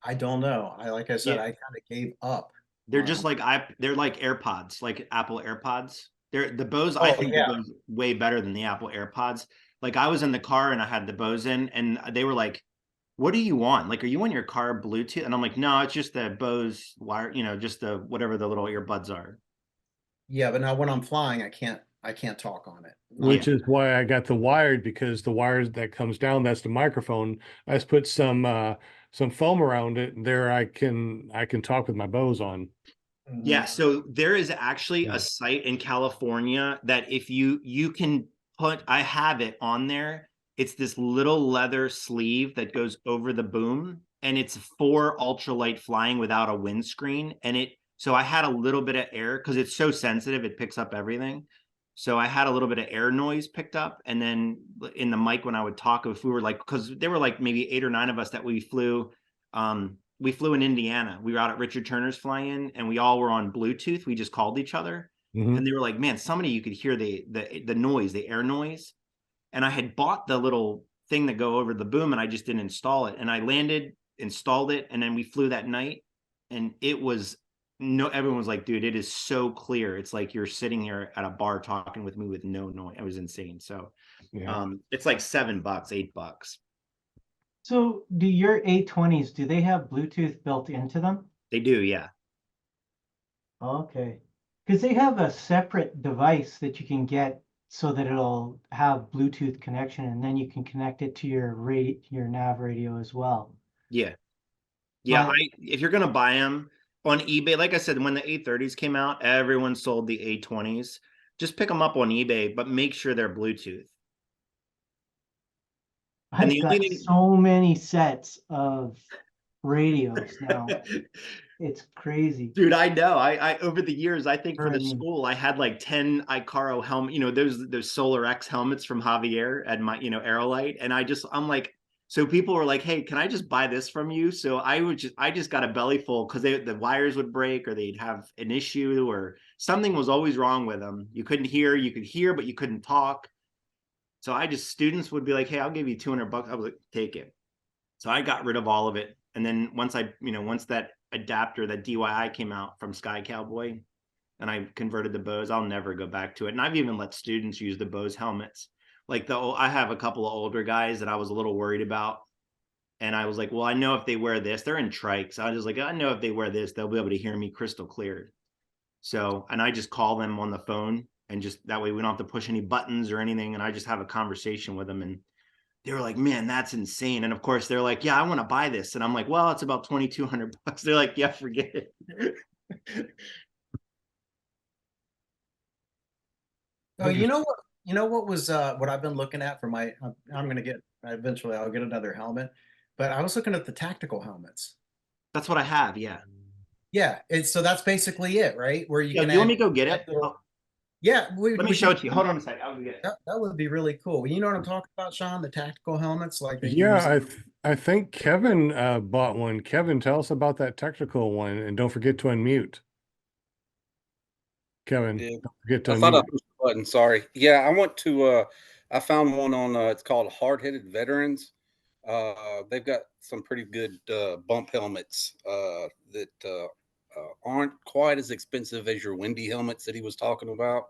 I don't know. Like I said, Yeah. I kind of gave up. They're on just them. they're like AirPods, like Apple AirPods. They're the Bose. Oh, I think yeah. the Bose way better than the Apple AirPods. Like I was in the car and I had the Bose in, and they were like, "What do you want? Like, are you on your car Bluetooth?" And I'm like, "No, it's just the Bose wire. Just the whatever the little earbuds are." Yeah, but now when I'm flying, I can't talk on it. Which is why I got the wired, because the wires that comes down, that's the microphone. I just put some foam around it, and there I can talk with my Bose on. Yeah, Mhm. so there is actually Yeah. a site in California that if you can put, I have it on there. It's this little leather sleeve that goes over the boom, and it's for ultralight flying without a windscreen. So I had a little bit of air because it's so sensitive, it picks up everything. So I had a little bit of air noise picked up, and then in the mic when I would talk, if we were like, because there were like maybe 8 or 9 of us that we flew in Indiana. We were out at Richard Turner's fly-in, and we all were on Bluetooth. We just called each other, Mhm. and they were like, "Man, somebody you could hear the noise, the air noise." And I had bought the little thing that go over the boom, and I just didn't install it. And I landed, installed it, and then we flew that night, and it was everyone was like, "Dude, it is so clear. It's like you're sitting here at a bar talking with me with no noise." It was insane. So, Yeah. it's like $7, $8. So do your A20s, do they have Bluetooth built into them? They do, yeah. Okay. Because they have a separate device that you can get so that it'll have Bluetooth connection, and then you can connect it to your nav radio as well. Yeah. Yeah, But if you're gonna buy them on eBay, like I said, when the A30s came out, everyone sold the A20s. Just pick them up on eBay, but make sure they're Bluetooth. And I've the got only thing, so many sets of radios now. It's crazy. dude, I know. I over the years, I think for the I mean, school, I had like 10 Icaro helmet, those Solar X helmets from Javier at my, Aerolite. And I'm like, So people were like, "Hey, can I just buy this from you?" So I just got a belly full because the wires would break or they'd have an issue or something was always wrong with them. You couldn't hear, you could hear, but you couldn't talk. So students would be like, "Hey, I'll give you $200." I was like, "Take it." So I got rid of all of it. And then once once that adapter, that DYI came out from Sky Cowboy and I converted the Bose, I'll never go back to it. And I've even let students use the Bose helmets. Like I have a couple of older guys that I was a little worried about. And I was like, well, I know if they wear this, they're in trikes. I was just like, I know if they wear this, they'll be able to hear me crystal clear. So, and I just call them on the phone and just that way we don't have to push any buttons or anything. And I just have a conversation with them. And they were like, man, that's insane. And of course they're like, yeah, I want to buy this. And I'm like, well, it's about $2,200. They're like, yeah, forget it. Oh, you know what? You know what was what I've been looking at for my. I'm gonna get eventually. I'll get another helmet, but I was looking at the tactical helmets. That's what I have. Yeah. Yeah, so that's basically it, right? Where you Yeah. can You want me add to go get it? Yeah, Let me show it to you. Hold on a second. I'll go get it. that would be really cool. You know what I'm talking about, Sean? The tactical helmets, like they Yeah, use. I think Kevin bought one. Kevin, tell us about that technical one, and don't forget to unmute. Kevin, Yeah. don't forget to I thought I unmute. pushed the button. Sorry. Yeah, I want to. I found one on. It's called Hard Headed Veterans. They've got some pretty good bump helmets that aren't quite as expensive as your windy helmets that he was talking about.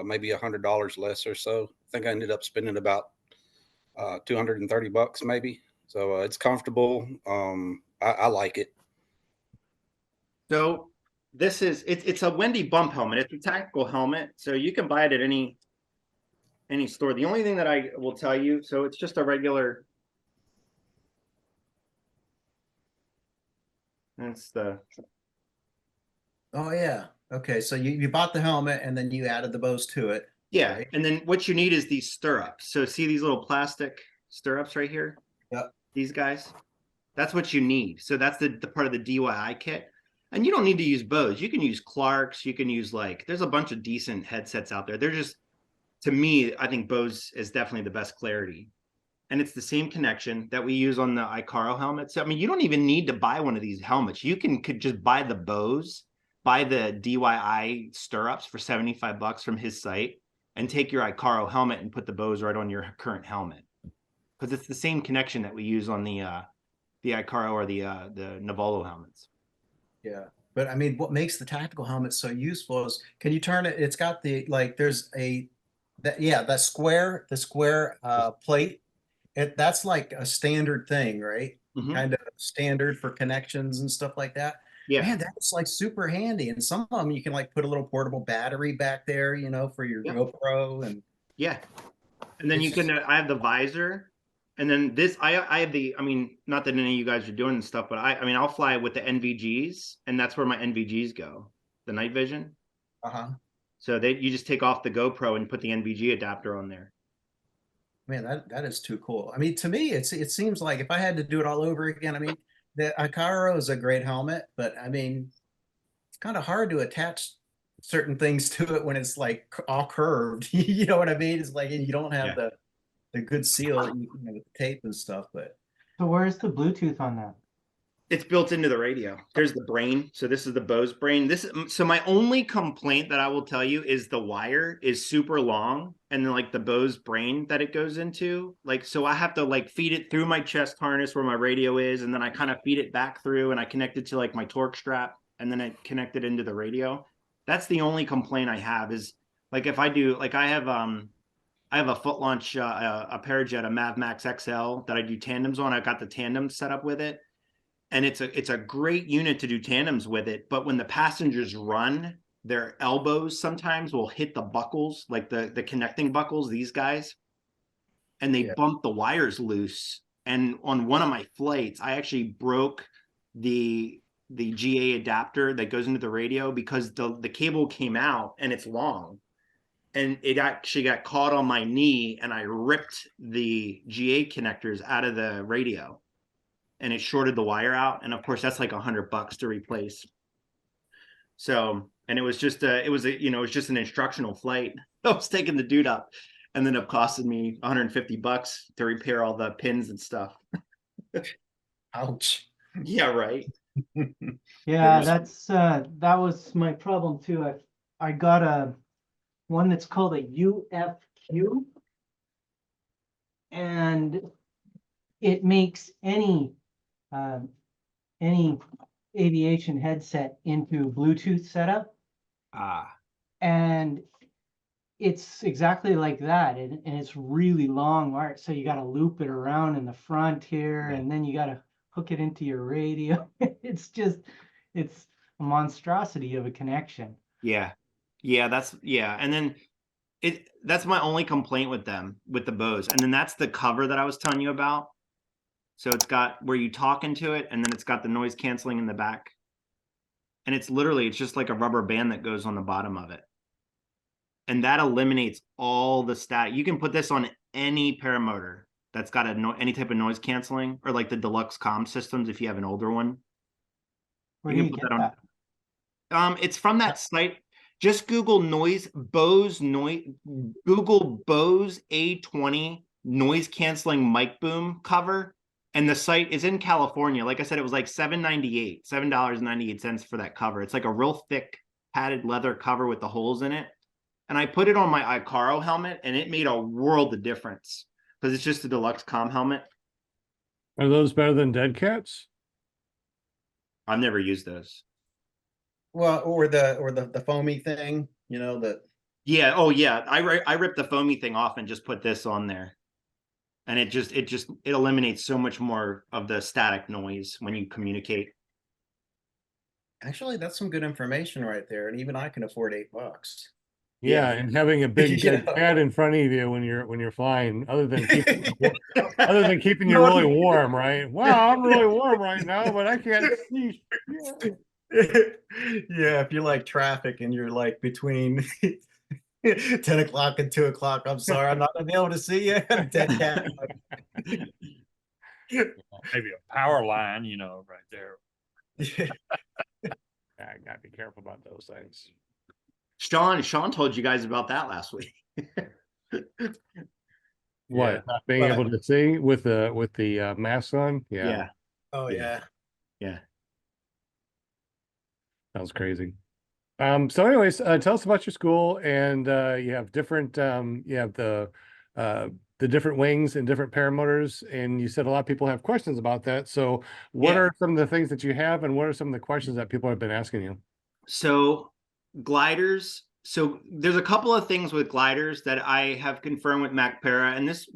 Maybe $100 less or so. I think I ended up spending about $230 maybe. So it's comfortable. I like it. So this is it's a Wendy bump helmet. It's a tactical helmet, so you can buy it at any store. The only thing that I will tell you, so it's just a regular. That's the. Oh yeah. Okay, so you bought the helmet and then you added the Bose to it. Yeah, right? and then what you need is these stirrups. So see these little plastic stirrups right here? Yep. These guys? That's what you need. So that's the part of the DYI kit. And you don't need to use Bose. You can use Clark's. You can use there's a bunch of decent headsets out there. They're just, to me, I think Bose is definitely the best clarity. And it's the same connection that we use on the Icaro helmets. So, I mean, you don't even need to buy one of these helmets. You could just buy the Bose, buy the DYI stirrups for $75 from his site, and take your Icaro helmet and put the Bose right on your current helmet. Because it's the same connection that we use on the Icaro or the Navolo helmets. Yeah. But I mean, what makes the tactical helmet so useful is can you turn it? It's got the there's the square plate. That's like a standard thing, right? Mhm. Kind of standard for connections and stuff like that. Yeah. Man, that's like super handy. And some of them you can like put a little portable battery back there, for your Yep. GoPro and Yeah. And then you can, I have the visor. And then this, I have the, I mean, not that any of you guys are doing this stuff, but I mean, I'll fly with the NVGs, and that's where my NVGs go, the night vision. So you just take off the GoPro and put the NVG adapter on there. Man, that is too cool. I mean, to me, it seems like if I had to do it all over again, I mean, the Icaro is a great helmet, but I mean, it's kind of hard to attach certain things to it when it's like all curved. You know what I mean? It's like, and you don't have the good seal, with the tape and stuff. But So where's the Bluetooth on that? It's built into the radio. There's the brain. So this is the Bose brain. So my only complaint that I will tell you is the wire is super long, and then the Bose brain that it goes into. So I have to feed it through my chest harness where my radio is, and then I kind of feed it back through, and I connect it to my torque strap, and then I connect it into the radio. That's the only complaint I have is if I do I have a foot launch a Parajet, a Mav Max XL that I do tandems on. I've got the tandem set up with it. And it's a great unit to do tandems with it. But when the passengers run, their elbows sometimes will hit the buckles, the connecting buckles, these guys, and they bump the wires loose. And on one of my flights, I actually broke the GA adapter that goes into the radio because the cable came out and it's long. And it actually got caught on my knee, and I ripped the GA connectors out of the radio. And it shorted the wire out, and of course that's like $100 to replace. So, and it was just an instructional flight. I was taking the dude up, ended up costing me $150 to repair all the pins and stuff. Ouch. Yeah, right. Yeah, There's- that was my problem too. I got one that's called a UFQ. And it makes any aviation headset into Bluetooth setup. Ah, And it's exactly like that. And it's really long art. So you got to loop it around in the front here, Yeah. and then you got to hook it into your radio. It's a monstrosity of a connection. yeah. Yeah. And then that's my only complaint with them, with the Bose. And then that's the cover that I was telling you about. So it's got where you talk into it, and then it's got the noise canceling in the back. And it's just like a rubber band that goes on the bottom of it. And that eliminates all the static. You can put this on any paramotor that's got any type of noise canceling, or like the deluxe comm systems if you have an older one. Where You do can you put get that that? It's from that site. Just Google Bose A20 noise canceling mic boom cover. And the site is in California. Like I said, it was like $7.98 for that cover. It's like a real thick padded leather cover with the holes in it. And I put it on my Icaro helmet, and it made a world of difference because it's just a deluxe comm helmet. Are those better than Dead Cats? I've never used those. Well, or the foamy thing, that. Yeah. Oh, yeah. I ripped the foamy thing off and just put this on there, and it eliminates so much more of the static noise when you communicate. Actually, that's some good information right there, and even I can afford $8. Yeah, and having a big You dead know. cat in front of you when you're flying, other than keeping you No. really warm, right? Wow, I'm really warm right now, but I can't see. Yeah, if you like traffic and you're like between 10 o'clock and 2 o'clock, I'm sorry, I'm not gonna be able to see you. Dead cat. Maybe a power line, right there. I gotta be careful about those things. Sean told you guys about that last week. What, Yeah. not being able to see with the mask on? Yeah, Oh Yeah. yeah. Yeah. that was crazy. So anyways, tell us about your school, and you have different you have the different wings and different paramotors, and you said a lot of people have questions about that. So what Yeah. are some of the things that you have, and what are some of the questions that people have been asking you? So gliders. So there's a couple of things with gliders that I have confirmed with MacPara, and this.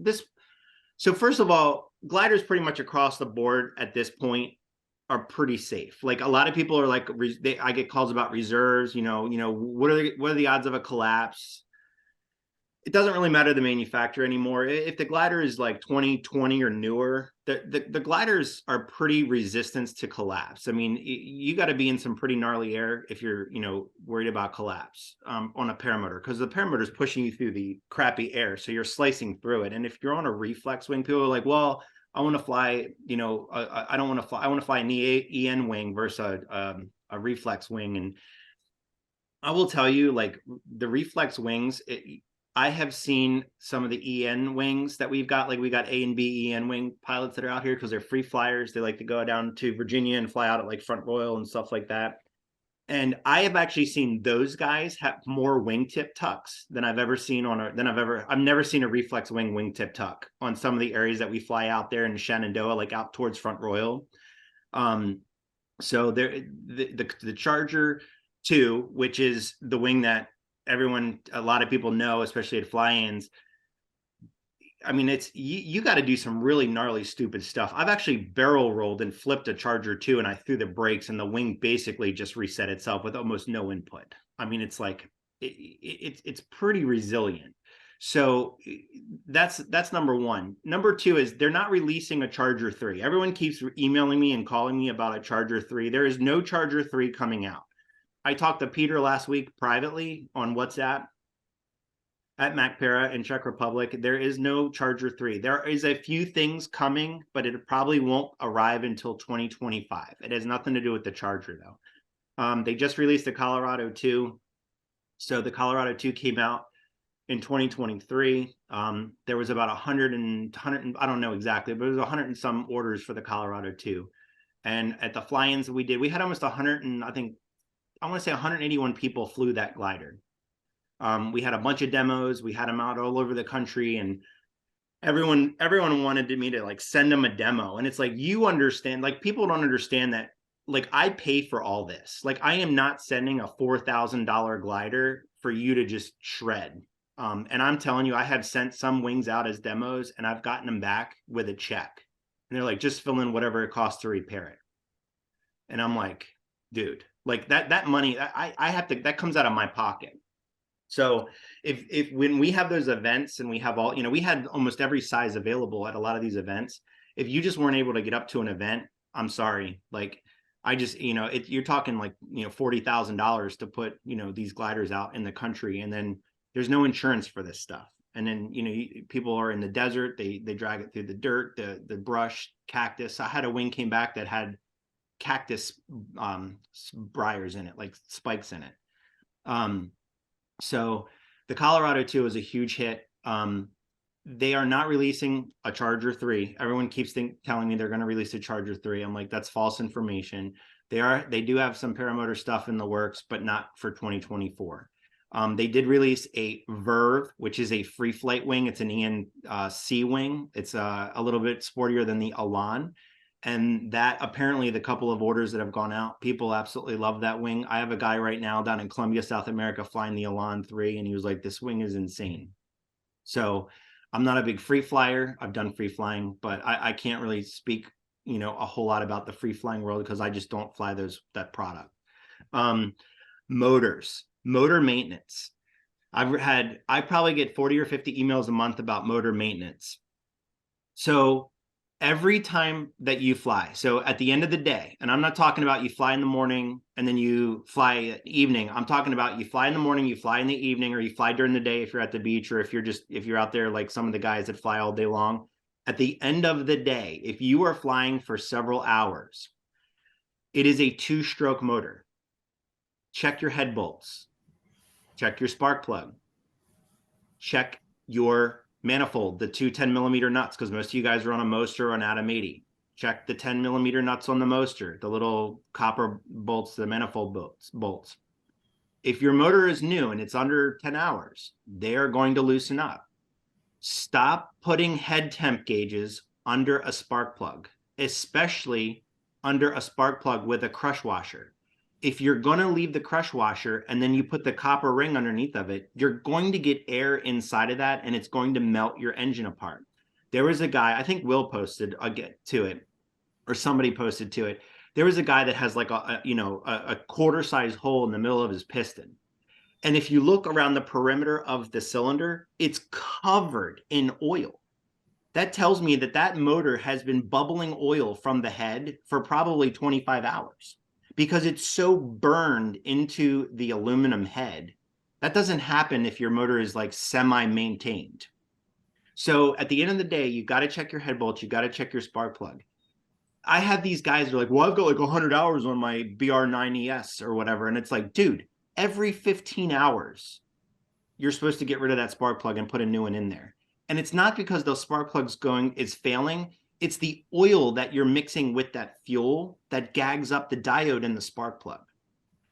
So first of all, gliders pretty much across the board at this point are pretty safe. Like a lot of people are like, I get calls about reserves. What are the odds of a collapse? It doesn't really matter the manufacturer anymore. If the glider is like 2020 or newer, the gliders are pretty resistant to collapse. I mean, you got to be in some pretty gnarly air if you're, worried about collapse on a paramotor, because the paramotor is pushing you through the crappy air. So you're slicing through it. And if you're on a reflex wing, people are like, well, I want to fly, I don't want to fly. I want to fly an EN wing versus a reflex wing. And I will tell you, like the reflex wings, I have seen some of the EN wings that we've got. Like we got A and B EN wing pilots that are out here because they're free flyers. They like to go down to Virginia and fly out at like Front Royal and stuff like that. And I have actually seen those guys have more wingtip tucks than I've ever seen I've never seen a reflex wing wingtip tuck on some of the areas that we fly out there in Shenandoah, like out towards Front Royal. So there, the Charger 2, which is the wing that a lot of people know, especially at fly-ins. I mean, it's you got to do some really gnarly, stupid stuff. I've actually barrel rolled and flipped a Charger 2, and I threw the brakes, and the wing basically just reset itself with almost no input. I mean, it's like it's pretty resilient. So that's number one. Number two is they're not releasing a Charger 3. Everyone keeps emailing me and calling me about a Charger 3. There is no Charger 3 coming out. I talked to Peter last week privately on WhatsApp at MacPara in Czech Republic. There is no Charger 3. There is a few things coming, but it probably won't arrive until 2025. It has nothing to do with the Charger, though. They just released the Colorado 2. So the Colorado 2 came out in 2023. There was about 100 I don't know exactly, but it was 100 and some orders for the Colorado 2. And at the fly-ins that we did, we had almost 100 and I want to say 181 people flew that glider. We had a bunch of demos. We had them out all over the country, and everyone wanted me to like send them a demo. And it's like, you understand, like people don't understand that, like I pay for all this. Like I am not sending a $4,000 glider for you to just shred. And I'm telling you, I have sent some wings out as demos and I've gotten them back with a check. And they're like, just fill in whatever it costs to repair it. And I'm like, dude, like that money, I have to, that comes out of my pocket. So if when we have those events and we have all, we had almost every size available at a lot of these events. If you just weren't able to get up to an event, I'm sorry. Like I just, you're talking like, $40,000 to put, these gliders out in the country. And then there's no insurance for this stuff. And then, people are in the desert, they drag it through the dirt, the brush, cactus. I had a wing came back that had cactus briars in it, like spikes in it. So the Colorado 2 is a huge hit. They are not releasing a Charger 3. Everyone keeps telling me they're going to release a Charger 3. I'm like, that's false information. They do have some paramotor stuff in the works, but not for 2024. They did release a Verve, which is a free flight wing. It's an ENC wing. It's a little bit sportier than the Elan. And that apparently the couple of orders that have gone out, people absolutely love that wing. I have a guy right now down in Columbia, South America, flying the Elan 3, and he was like, this wing is insane. So I'm not a big free flyer. I've done free flying, but I can't really speak, a whole lot about the free flying world because I just don't fly that product. Motor maintenance. I probably get 40 or 50 emails a month about motor maintenance. So every time that you fly, so at the end of the day, and I'm not talking about you fly in the morning and then you fly at evening. I'm talking about you fly in the morning, you fly in the evening, or you fly during the day if you're at the beach, or if you're out there like some of the guys that fly all day long. At the end of the day, if you are flying for several hours, it is a 2-stroke motor. Check your head bolts. Check your spark plug. Check your manifold, the two 10mm nuts, because most of you guys are on a Moster or an Atom 80. Check the 10mm nuts on the Moster, the little copper bolts, the manifold bolts. If your motor is new and it's under 10 hours, they are going to loosen up. Stop putting head temp gauges under a spark plug, especially under a spark plug with a crush washer. If you're going to leave the crush washer and then you put the copper ring underneath of it, you're going to get air inside of that and it's going to melt your engine apart. There was a guy, I think Will posted, I'll get to it, or somebody posted to it. There was a guy that has like a quarter size hole in the middle of his piston. And if you look around the perimeter of the cylinder, it's covered in oil. That tells me that motor has been bubbling oil from the head for probably 25 hours. Because it's so burned into the aluminum head. That doesn't happen if your motor is like semi-maintained. So at the end of the day, you got to check your head bolts. You got to check your spark plug. I have these guys that are like, well, I've got like 100 hours on my BR9ES or whatever. And it's like, dude, every 15 hours, you're supposed to get rid of that spark plug and put a new one in there. And it's not because those spark plugs is failing. It's the oil that you're mixing with that fuel that gags up the diode in the spark plug.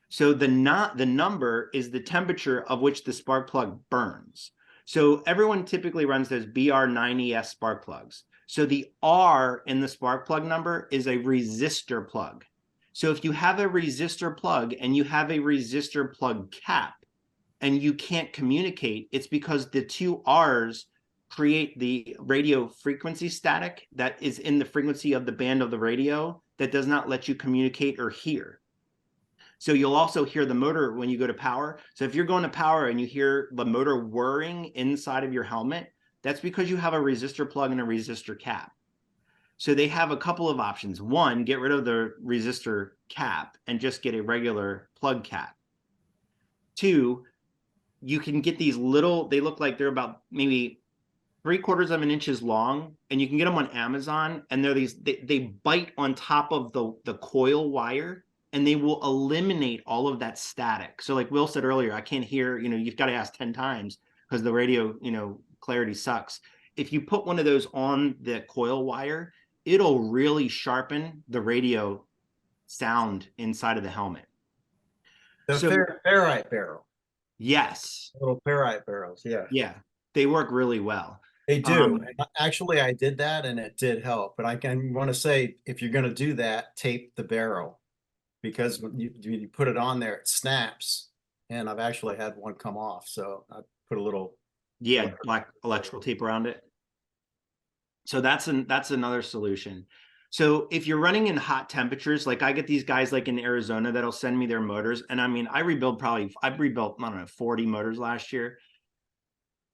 So the number is the temperature of which the spark plug burns. So everyone typically runs those BR9ES spark plugs. So the R in the spark plug number is a resistor plug. So if you have a resistor plug and you have a resistor plug cap and you can't communicate, it's because the two R's create the radio frequency static that is in the frequency of the band of the radio that does not let you communicate or hear. So you'll also hear the motor when you go to power. So if you're going to power and you hear the motor whirring inside of your helmet, that's because you have a resistor plug and a resistor cap. So they have a couple of options. One, get rid of the resistor cap and just get a regular plug cap. Two, you can get these little, they look like they're about maybe 3/4 of an inch long, and you can get them on Amazon, and they're they bite on top of the coil wire, and they will eliminate all of that static. So like Will said earlier, I can't hear, you've got to ask 10 times. because the radio, clarity sucks. If you put one of those on the coil wire, it'll really sharpen the radio sound inside of the helmet. The So- ferrite barrel, Yes. little ferrite barrels. Yeah, Yeah. They work really well. they do. Um, And actually, I did that and it did help. But I can want to say, if you're going to do that, tape the barrel, because when you put it on there, it snaps. And I've actually had one come off. So I put a little. Yeah, black electrical tape around it. So that's another solution. So if you're running in hot temperatures, like I get these guys like in Arizona that'll send me their motors. And I mean, I've rebuilt, I don't know, 40 motors last year.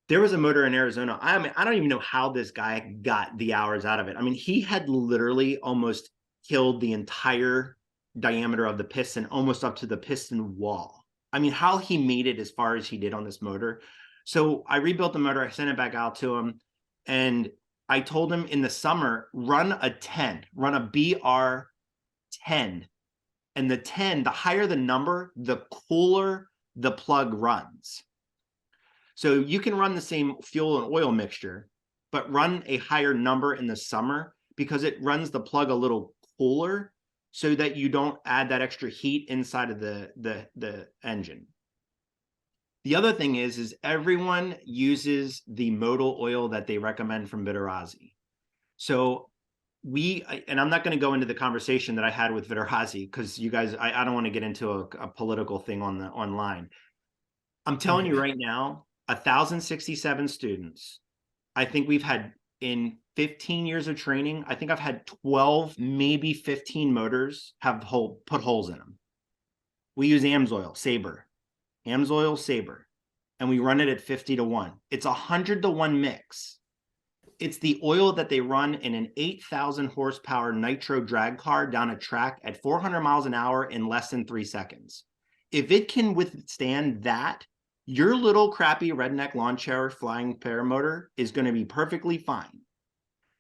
There was a motor in Arizona. I mean, I don't even know how this guy got the hours out of it. I mean, he had literally almost killed the entire diameter of the piston, almost up to the piston wall. I mean, how he made it as far as he did on this motor. So I rebuilt the motor. I sent it back out to him. And I told him in the summer, run a 10, run a BR 10. And the 10, the higher the number, the cooler the plug runs. So you can run the same fuel and oil mixture, but run a higher number in the summer because it runs the plug a little cooler so that you don't add that extra heat inside of the engine. The other thing is everyone uses the modal oil that they recommend from Vitarazi. So and I'm not going to go into the conversation that I had with Vitarazi because you guys, I don't want to get into a political thing online. I'm telling you right now, 1,067 students. I think we've had in 15 years of training, I think I've had 12, maybe 15 motors have put holes in them. We use AMSOIL, Sabre. AMSOIL, Sabre. And we run it at 50-1. It's 100-1 mix. It's the oil that they run in an 8,000 horsepower nitro drag car down a track at 400 miles an hour in less than 3 seconds. If it can withstand that, your little crappy redneck lawn chair flying paramotor is going to be perfectly fine.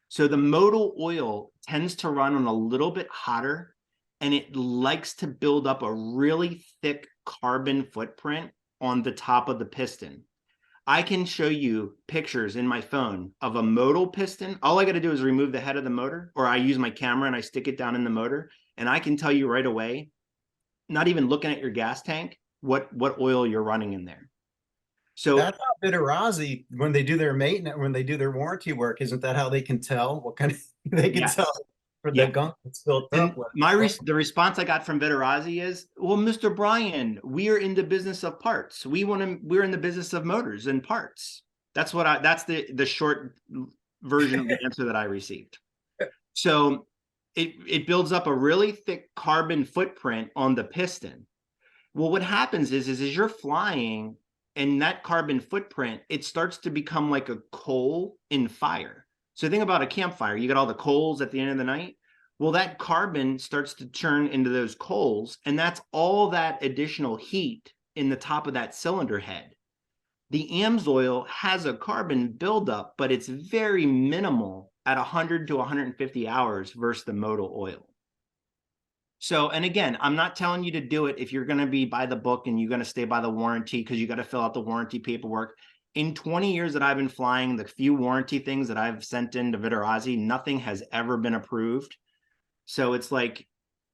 So the modal oil tends to run on a little bit hotter, and it likes to build up a really thick carbon footprint on the top of the piston. I can show you pictures in my phone of a modal piston. All I got to do is remove the head of the motor, or I use my camera and I stick it down in the motor, and I can tell you right away, not even looking at your gas tank, what oil you're running in there. So That's how Vitarazi, when they do their maintenance, when they do their warranty work, isn't that how they can tell what kind of, they can Yes. tell for Yeah. the gunk that's built and up? the response I got from Vitarazi is, well, Mr. Bryan, we are in the business of parts. We're in the business of motors and parts. That's the short version of the answer that I received. So it builds up a really thick carbon footprint on the piston. Well, what happens is as you're flying, and that carbon footprint, it starts to become like a coal in fire. So think about a campfire. You got all the coals at the end of the night. Well, that carbon starts to turn into those coals, and that's all that additional heat in the top of that cylinder head. The AMSOIL has a carbon buildup, but it's very minimal at 100 to 150 hours versus the modal oil. So, and again, I'm not telling you to do it if you're going to be by the book and you're going to stay by the warranty because you got to fill out the warranty paperwork. In 20 years that I've been flying, the few warranty things that I've sent in to Vitarazi, nothing has ever been approved. So it's like,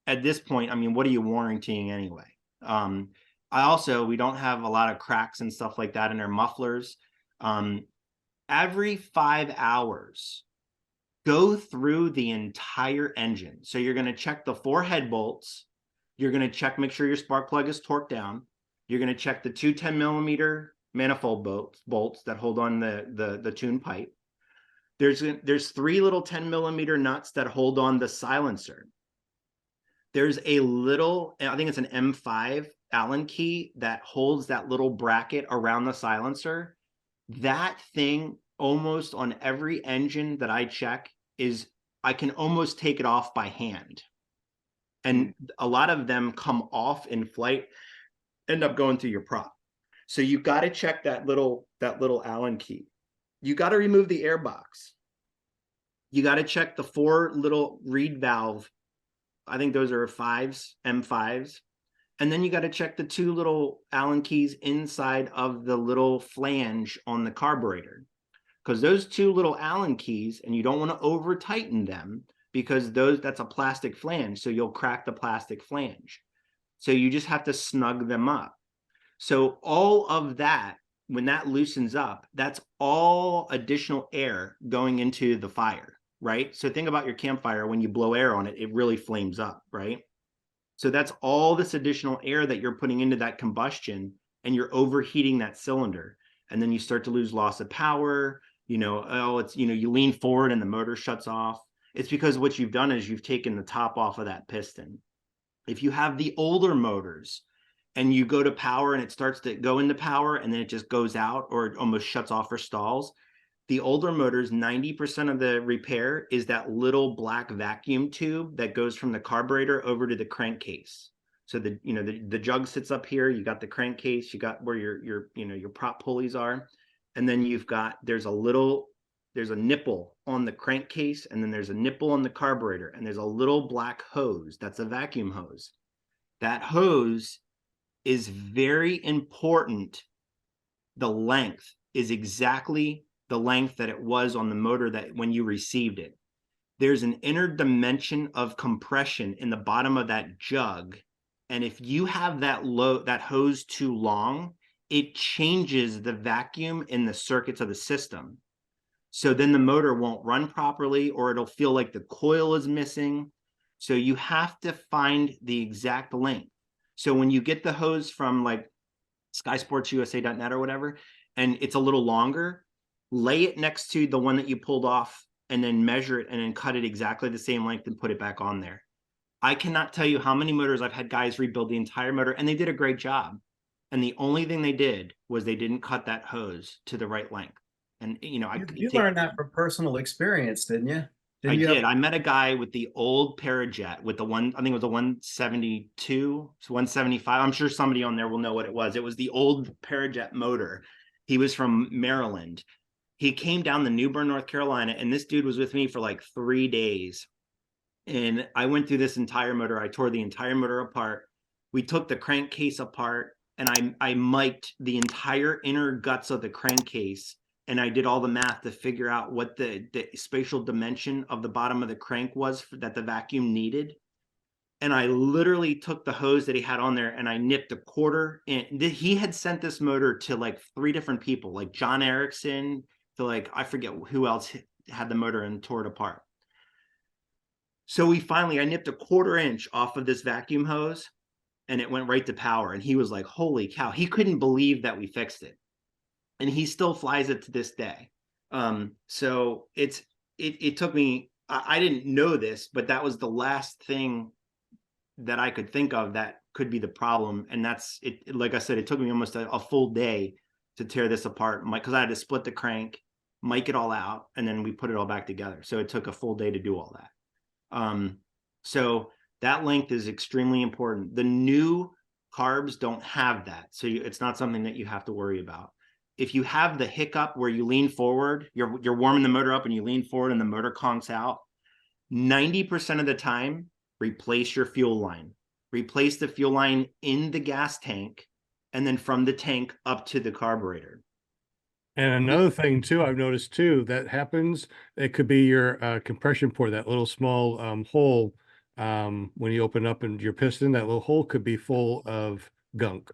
at this point, I mean, what are you warrantying anyway? We don't have a lot of cracks and stuff like that in our mufflers. Every 5 hours, go through the entire engine. So you're going to check the 4 head bolts. You're going to make sure your spark plug is torqued down. You're going to check the 2 10mm manifold bolts that hold on the tune pipe. There's 3 little 10mm nuts that hold on the silencer. There's a little, I think it's an M5 Allen key that holds that little bracket around the silencer. That thing, almost on every engine that I check, is I can almost take it off by hand. And a lot of them come off in flight, end up going through your prop. So you've got to check that little Allen key. You got to remove the air box. You got to check the 4 little reed valve. I think those are M5s. And then you got to check the 2 little Allen keys inside of the little flange on the carburetor, because those 2 little Allen keys, and you don't want to over tighten them because that's a plastic flange. So you'll crack the plastic flange. So you just have to snug them up. So all of that, when that loosens up, that's all additional air going into the fire, right? So think about your campfire. When you blow air on it, it really flames up, right? So that's all this additional air that you're putting into that combustion, and you're overheating that cylinder. And then you start to lose loss of power. You lean forward and the motor shuts off. It's because what you've done is you've taken the top off of that piston. If you have the older motors and you go to power and it starts to go into power and then it just goes out or it almost shuts off or stalls, the older motors, 90% of the repair is that little black vacuum tube that goes from the carburetor over to the crankcase. So the jug sits up here, you got the crankcase, you got where your prop pulleys are, and then there's a nipple on the crankcase, and then there's a nipple on the carburetor, and there's a little black hose. That's a vacuum hose. That hose is very important. The length is exactly the length that it was on the motor that when you received it. There's an inner dimension of compression in the bottom of that jug. And if you have that hose too long, it changes the vacuum in the circuits of the system. So then the motor won't run properly, or it'll feel like the coil is missing. So you have to find the exact length. So when you get the hose from like skysportsusa.net or whatever, and it's a little longer, lay it next to the one that you pulled off and then measure it and then cut it exactly the same length and put it back on there. I cannot tell you how many motors I've had guys rebuild the entire motor, and they did a great job. And the only thing they did was they didn't cut that hose to the right length. And you learned that from personal experience, didn't you? I did. I met a guy with the old Parajet with the one, I think it was a 172, 175. I'm sure somebody on there will know what it was. It was the old Parajet motor. He was from Maryland. He came down to New Bern, North Carolina, and this dude was with me for like 3 days. And I went through this entire motor. I tore the entire motor apart. We took the crankcase apart, and I mic'd the entire inner guts of the crankcase. And I did all the math to figure out what the spatial dimension of the bottom of the crank was that the vacuum needed. And I literally took the hose that he had on there and I nipped a quarter in. He had sent this motor to like 3 different people, like John Erickson, to like, I forget who else had the motor and tore it apart. So I nipped a 1/4 inch off of this vacuum hose and it went right to power. And he was like, holy cow. He couldn't believe that we fixed it. And he still flies it to this day. So it took me, I didn't know this, but that was the last thing that I could think of that could be the problem. And that's it. Like I said, it took me almost a full day to tear this apart, because I had to split the crank, mic it all out, and then we put it all back together. So it took a full day to do all that. So that length is extremely important. The new carbs don't have that. So it's not something that you have to worry about. If you have the hiccup where you lean forward, you're warming the motor up and you lean forward and the motor conks out, 90% of the time, replace your fuel line. Replace the fuel line in the gas tank and then from the tank up to the carburetor. And another thing too, I've noticed too, that happens, it could be your compression port, that little small hole when you open up in your piston, that little hole could be full of gunk.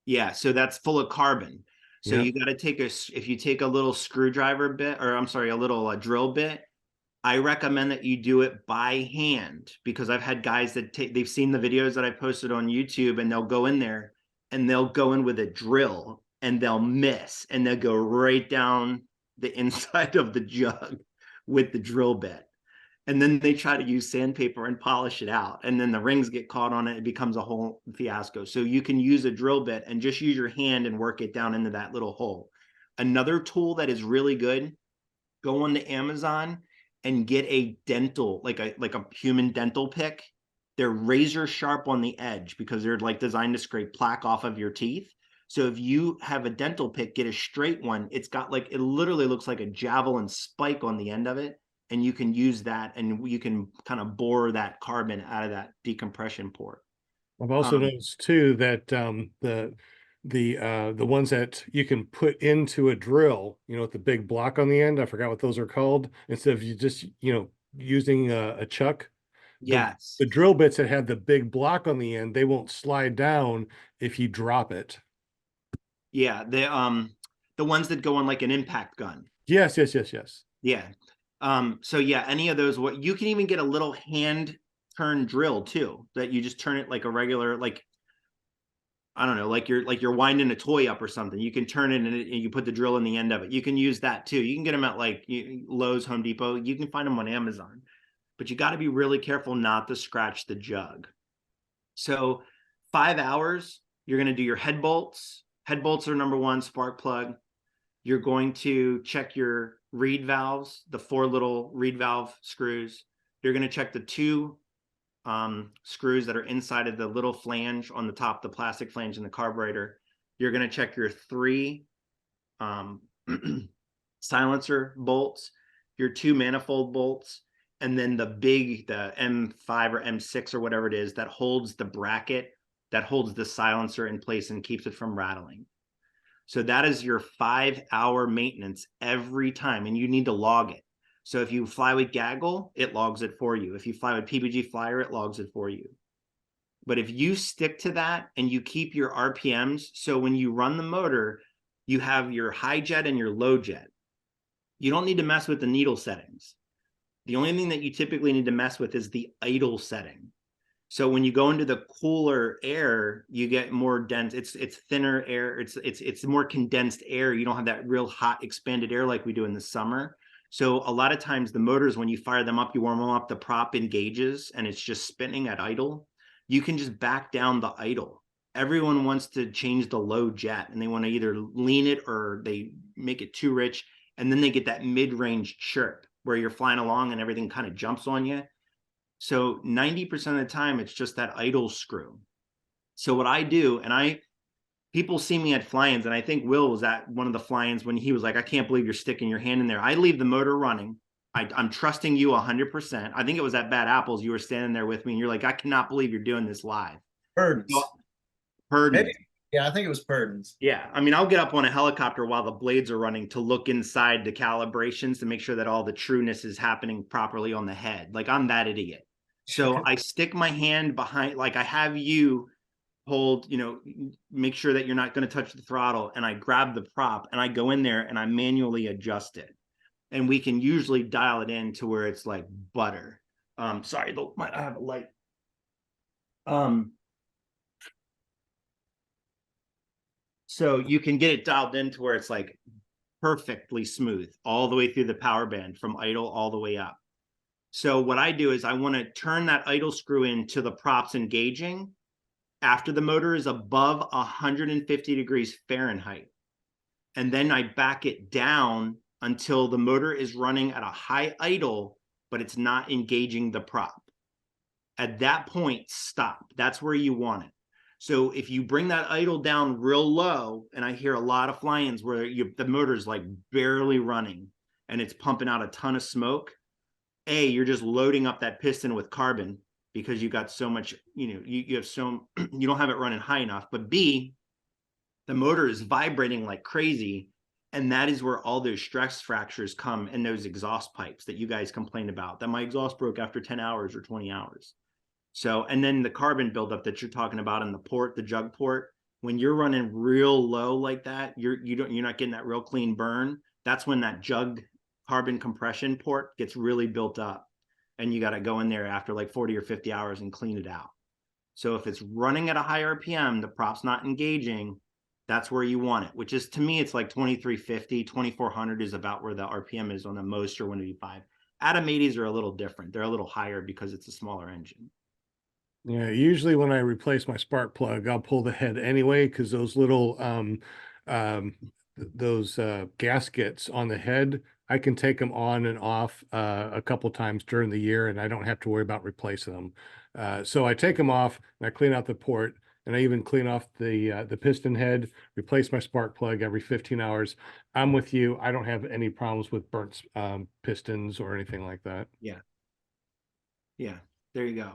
Yeah, so that's full of carbon. So Yep. you got to if you take a little screwdriver bit, or I'm sorry, a little drill bit, I recommend that you do it by hand, because I've had guys that they've seen the videos that I posted on YouTube and they'll go in there and they'll go in with a drill and they'll miss and they'll go right down the inside of the jug with the drill bit. And then they try to use sandpaper and polish it out. And then the rings get caught on it. It becomes a whole fiasco. So you can use a drill bit and just use your hand and work it down into that little hole. Another tool that is really good, go on to Amazon and get a dental, like a human dental pick. They're razor sharp on the edge because they're like designed to scrape plaque off of your teeth. So if you have a dental pick, get a straight one. It's got like, it literally looks like a javelin spike on the end of it. And you can use that and you can kind of bore that carbon out of that decompression port. I've also Um, noticed too that the ones that you can put into a drill, you know, with the big block on the end, I forgot what those are called, instead of you just, you know, using a chuck. yes. The drill bits that have the big block on the end, they won't slide down if you drop it. Yeah, the ones that go on like an impact gun. Yes, yes, yes, yes. Yeah. So yeah, any of those, what you can even get a little hand turn drill too, that you just turn it like a regular, like I don't know, like you're winding a toy up or something. You can turn it and you put the drill in the end of it. You can use that too. You can get them at like Lowe's, Home Depot. You can find them on Amazon, but you got to be really careful not to scratch the jug. So 5 hours, you're going to do your head bolts. Head bolts are number one, spark plug. You're going to check your reed valves, the 4 little reed valve screws. You're going to check the 2 screws that are inside of the little flange on the top, the plastic flange in the carburetor. You're going to check your 3 silencer bolts, your 2 manifold bolts, and then the M5 or M6 or whatever it is that holds the bracket, that holds the silencer in place and keeps it from rattling. So that is your 5-hour maintenance every time, and you need to log it. So if you fly with Gaggle, it logs it for you. If you fly with PPG Flyer, it logs it for you. But if you stick to that and you keep your RPMs, so when you run the motor, you have your high jet and your low jet. You don't need to mess with the needle settings. The only thing that you typically need to mess with is the idle setting. So when you go into the cooler air, you get more dense. It's thinner air. It's more condensed air. You don't have that real hot expanded air like we do in the summer. So a lot of times the motors, when you fire them up, you warm them up, the prop engages and it's just spinning at idle. You can just back down the idle. Everyone wants to change the low jet and they want to either lean it or they make it too rich. And then they get that mid-range chirp where you're flying along and everything kind of jumps on you. So 90% of the time, it's just that idle screw. So what I do, and people see me at fly-ins, and I think Will was at one of the fly-ins when he was like, I can't believe you're sticking your hand in there. I leave the motor running. I'm trusting you 100%. I think it was at Bad Apples. You were standing there with me and you're like, I cannot believe you're doing this live. Birds. Purdon. Yeah, I think it was Purdon's. Yeah. I mean, I'll get up on a helicopter while the blades are running to look inside the calibrations to make sure that all the trueness is happening properly on the head. Like I'm that idiot. So I stick my hand behind, like I have you hold, make sure that you're not going to touch the throttle. And I grab the prop and I go in there and I manually adjust it. And we can usually dial it in to where it's like butter. Sorry, I have a light. So you can get it dialed in to where it's like perfectly smooth all the way through the power band from idle all the way up. So what I do is I want to turn that idle screw in to the props engaging after the motor is above 150 degrees Fahrenheit. And then I back it down until the motor is running at a high idle, but it's not engaging the prop. At that point, stop. That's where you want it. So if you bring that idle down real low, and I hear a lot of fly-ins where the motor's like barely running and it's pumping out a ton of smoke, you're just loading up that piston with carbon because you got so much, you have you don't have it running high enough. But B, the motor is vibrating like crazy. And that is where all those stress fractures come in those exhaust pipes that you guys complained about, that my exhaust broke after 10 hours or 20 hours. So, and then the carbon buildup that you're talking about in the port, the jug port, when you're running real low like that, you're not getting that real clean burn. That's when that jug carbon compression port gets really built up, and you got to go in there after like 40 or 50 hours and clean it out. So if it's running at a high RPM, the prop's not engaging, that's where you want it, which is, to me, it's like 2350, 2400 is about where the RPM is on the Moster 185. Atom 80s are a little different. They're a little higher because it's a smaller engine. Yeah, usually when I replace my spark plug, I'll pull the head anyway, because those little gaskets on the head, I can take them on and off a couple times during the year, and I don't have to worry about replacing them. So I take them off and I clean out the port, and I even clean off the piston head, replace my spark plug every 15 hours. I'm with you. I don't have any problems with burnt pistons or anything like that. Yeah. Yeah, there you go.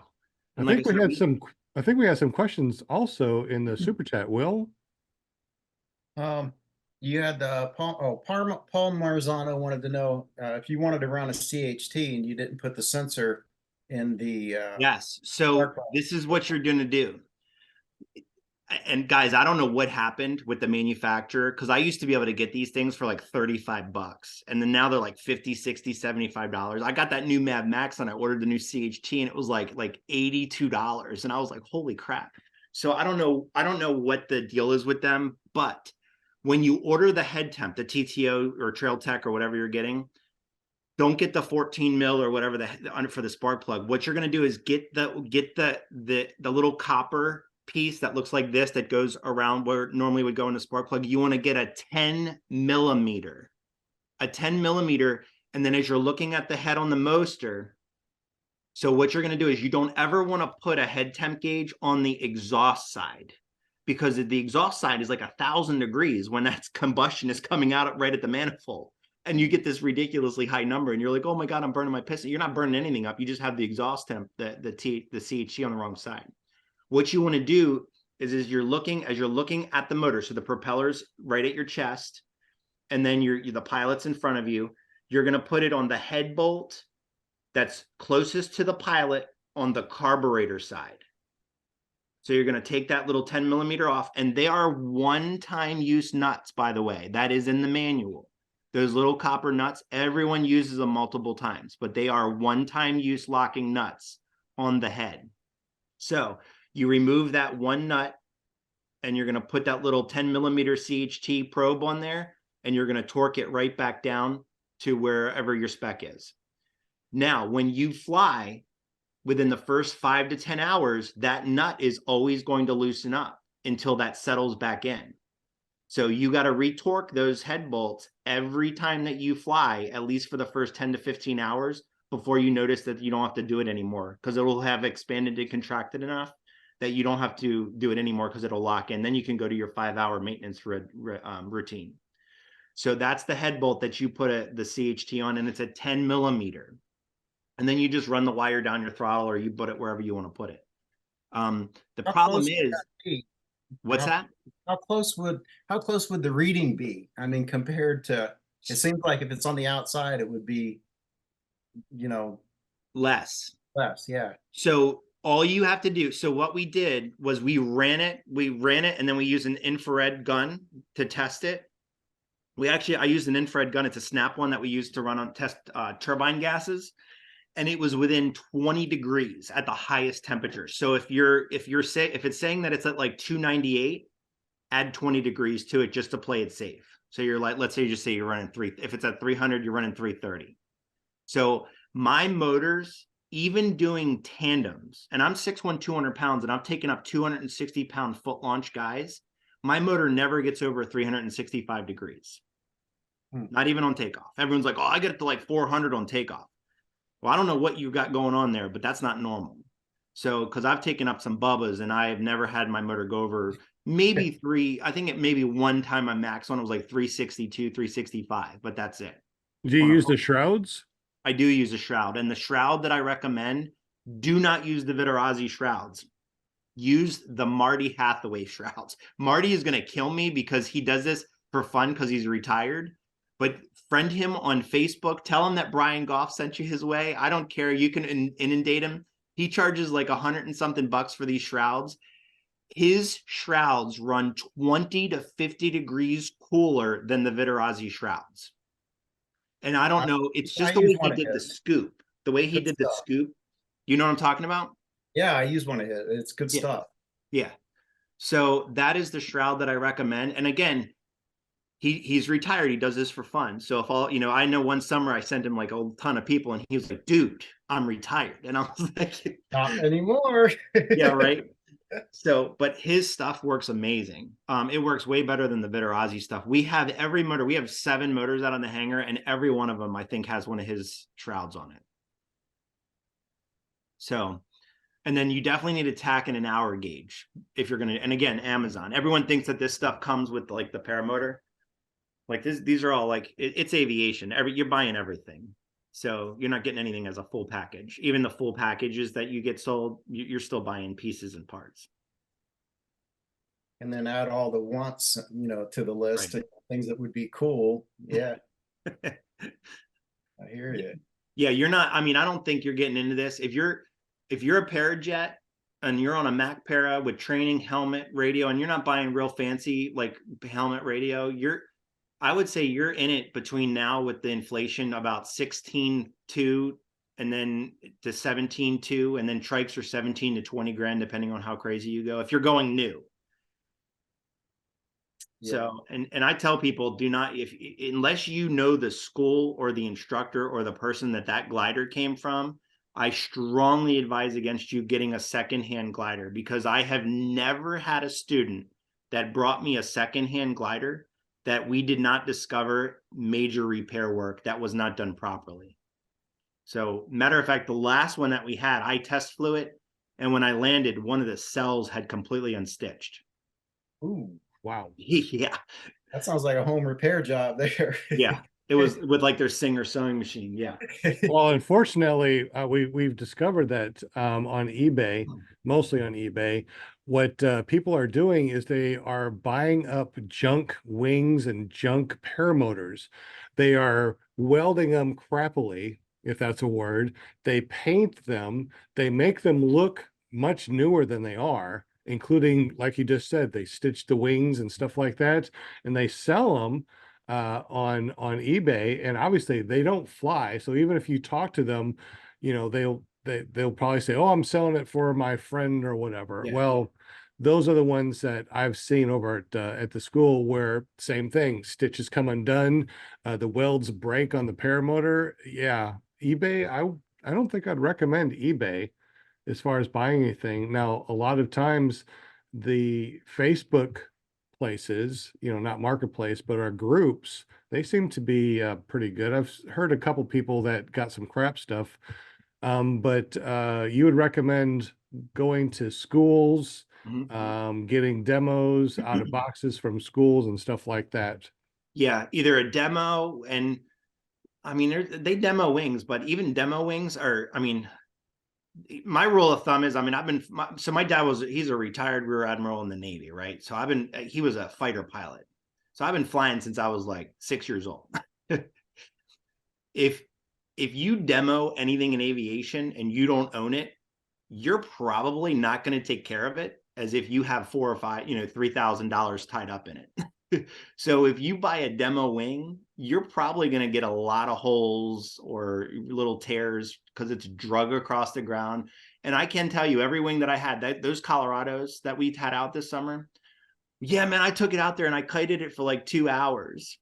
I And think like we had some I think we have some questions also in the super chat. Will? You had Paul Marzano wanted to know if you wanted to run a CHT and you didn't put the sensor in the Yes. So spark plug. this is what you're going to do. And guys, I don't know what happened with the manufacturer, because I used to be able to get these things for like 35 bucks. And then now they're like 50, 60, $75. I got that new Mad Max and I ordered the new CHT and it was like $82. And I was like, holy crap. So I don't know what the deal is with them, but when you order the head temp, the TTO or Trail Tech or whatever you're getting, don't get the 14 mil or whatever for the spark plug. What you're going to do is get the little copper piece that looks like this that goes around where it normally would go in a spark plug. You want to get a 10 millimeter. And then as you're looking at the head on the Moster, so what you're going to do is you don't ever want to put a head temp gauge on the exhaust side, because the exhaust side is like 1,000 degrees when that combustion is coming out right at the manifold. And you get this ridiculously high number and you're like, oh my God, I'm burning my piston. You're not burning anything up. You just have the exhaust temp, the CHC on the wrong side. What you want to do is as you're looking at the motor, so the propeller's right at your chest, and then the pilot's in front of you, you're going to put it on the head bolt that's closest to the pilot on the carburetor side. So you're going to take that little 10 millimeter off, and they are one-time use nuts, by the way. That is in the manual. Those little copper nuts, everyone uses them multiple times, but they are one-time use locking nuts on the head. So you remove that one nut, and you're going to put that little 10 millimeter CHT probe on there, and you're going to torque it right back down to wherever your spec is. Now, when you fly, within the first 5 to 10 hours, that nut is always going to loosen up until that settles back in. So you got to retorque those head bolts every time that you fly, at least for the first 10 to 15 hours, before you notice that you don't have to do it anymore, because it will have expanded and contracted enough that you don't have to do it anymore because it'll lock in. Then you can go to your 5-hour maintenance routine. So that's the head bolt that you put the CHT on, and it's a 10 millimeter. And then you just run the wire down your throttle, or you put it wherever you want to put it. The problem is, what's that? How close would the reading be? I mean, compared to, it seems like if it's on the outside, it would be, less. Yeah. So all you have to do, so what we did was we ran it, and then we used an infrared gun to test it. I used an infrared gun. It's a Snap one that we used to run on test turbine gases. And it was within 20 degrees at the highest temperature. So if it's saying that it's at like 298, add 20 degrees to it just to play it safe. So you're like, let's say you're running if it's at 300, you're running 330. So my motors, even doing tandems, and I'm 6'1", 200 pounds, and I'm taking up 260 pound foot launch guys, my motor never gets over 365 degrees. Not even on takeoff. Everyone's like, oh, I get it to like 400 on takeoff. Well, I don't know what you got going on there, but that's not normal. So, because I've taken up some bubbas and I've never had my motor go over maybe maybe one time my max one was like 362, 365, but that's it. Do you use the shrouds? I do use a shroud, and the shroud that I recommend, do not use the Vittorazzi shrouds. Use the Marty Hathaway shrouds. Marty is going to kill me because he does this for fun because he's retired, but friend him on Facebook. Tell him that Brian Goff sent you his way. I don't care. You can inundate him. He charges like $100 and something for these shrouds. His shrouds run 20 to 50 degrees cooler than the Vittorazzi shrouds. And I don't know. It's just the way he did the scoop. The way he did the scoop. You know what I'm talking about? Yeah, I use one of his. It's good stuff. Yeah. So that is the shroud that I recommend. And again, he's retired. He does this for fun. So if I know one summer I sent him like a ton of people and he was like, dude, I'm retired. And I was like, not anymore. Yeah, right. So, but his stuff works amazing. It works way better than the Vittorazzi stuff. We have every motor. We have 7 motors out on the hangar, and every one of them, I think, has one of his shrouds on it. So, and then you definitely need a tack and an hour gauge if you're going to, and again, Amazon. Everyone thinks that this stuff comes with like the paramotor. Like these are all like, it's aviation. You're buying everything. So you're not getting anything as a full package. Even the full packages that you get sold, you're still buying pieces and parts. And then add all the wants, to the list, Right. things that would be cool. Yeah, I hear you. Yeah, you're not. I mean, I don't think you're getting into this. If you're a Parajet and you're on a Mac Para with training, helmet, radio, and you're not buying real fancy like helmet radio, I would say you're in it between now with the inflation about 16.2 and then to 17.2, and then trikes are 17 to 20 grand depending on how crazy you go if you're going new. Yeah. So, and I tell people, do not, unless you know the school or the instructor or the person that glider came from, I strongly advise against you getting a secondhand glider, because I have never had a student that brought me a secondhand glider that we did not discover major repair work that was not done properly. So, matter of fact, the last one that we had, I test flew it, and when I landed, one of the cells had completely unstitched. Ooh, Wow. Yeah. that sounds like a home repair job there. Yeah. It was with like their Singer sewing machine. Yeah. Well, unfortunately, we've discovered that on eBay, mostly on eBay, what people are doing is they are buying up junk wings and junk paramotors. They are welding them crappily, if that's a word. They paint them. They make them look much newer than they are, including, like you just said, they stitch the wings and stuff like that, and they sell them on eBay, and obviously they don't fly. So even if you talk to them, they'll probably say, "Oh, I'm selling it for my friend or whatever." Yeah. Well, those are the ones that I've seen over at the school, where same thing, stitches come undone, the welds break on the paramotor. Yeah, eBay. I don't think I'd recommend eBay as far as buying anything. Now, a lot of times the Facebook places, not marketplace, but our groups, they seem to be pretty good. I've heard a couple people that got some crap stuff. But you would recommend going to schools, getting demos out of boxes from schools and stuff like that. Yeah. Either a demo, and I mean, they demo wings, but even demo wings are, I mean, my rule of thumb is, I mean, so my dad he's a retired rear admiral in the Navy, right? So he was a fighter pilot. So I've been flying since I was like 6 years old. If you demo anything in aviation and you don't own it, you're probably not going to take care of it as if you have $4,000 or $5,000, $3,000 tied up in it. So if you buy a demo wing, you're probably going to get a lot of holes or little tears because it's drug across the ground. And I can tell you, every wing that I had, those Colorados that we had out this summer, yeah, man, I took it out there and I kited it for like 2 hours.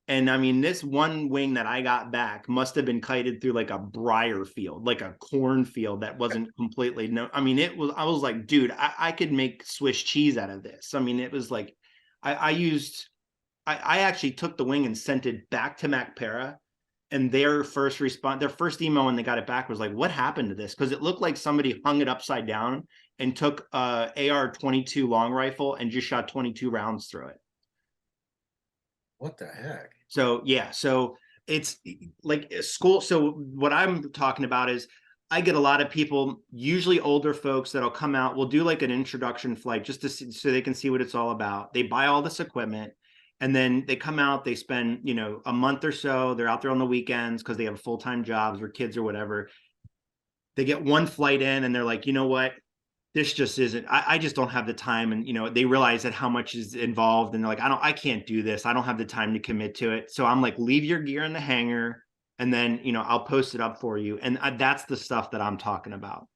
And I mean, this one wing that I got back must have been kited through like a briar field, like a cornfield that wasn't completely, no, I mean, I was like, dude, I could make Swiss cheese out of this. I mean, it was like, I actually took the wing and sent it back to Mac Para, and their first email when they got it back was like, what happened to this? Because it looked like somebody hung it upside down and took a AR-22 long rifle and just shot 22 rounds through it. What the heck? So yeah, so it's like school. So what I'm talking about is, I get a lot of people, usually older folks, that'll come out. We'll do like an introduction flight just to see, so they can see what it's all about. They buy all this equipment, and then they come out. They spend a month or so. They're out there on the weekends because they have full-time jobs or kids or whatever. They get one flight in, and they're like, you know what? This just isn't, I just don't have the time. And, they realize that how much is involved, and they're like, I can't do this. I don't have the time to commit to it. So I'm like, leave your gear in the hangar, and then, I'll post it up for you. And that's the stuff that I'm talking about.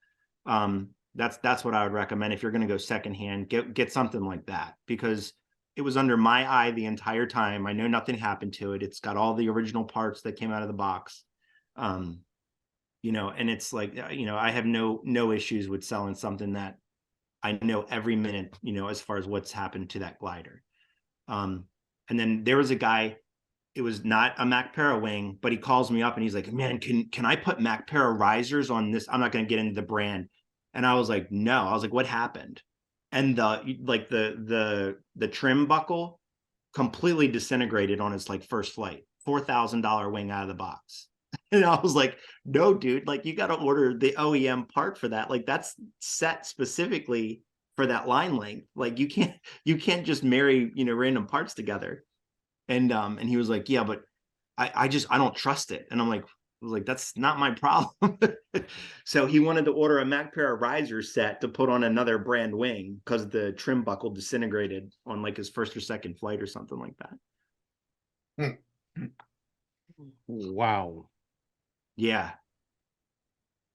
That's what I would recommend. If you're going to go secondhand, get something like that, because it was under my eye the entire time. I know nothing happened to it. It's got all the original parts that came out of the box. And it's like, I have no issues with selling something that I know every minute, as far as what's happened to that glider. And then there was a guy, it was not a Mac Para wing, but he calls me up and he's like, man, can I put Mac Para risers on this? I'm not going to get into the brand. And I was like, no. I was like, what happened? And the trim buckle completely disintegrated on its like first flight, $4,000 wing out of the box. And I was like, no, dude, like you got to order the OEM part for that. Like that's set specifically for that line length. Like you can't just marry, random parts together. And he was like, yeah, but I don't trust it. And I was like, that's not my problem. So he wanted to order a Mac Para riser set to put on another brand wing because the trim buckle disintegrated on like his first or second flight or something like that. Wow. Yeah.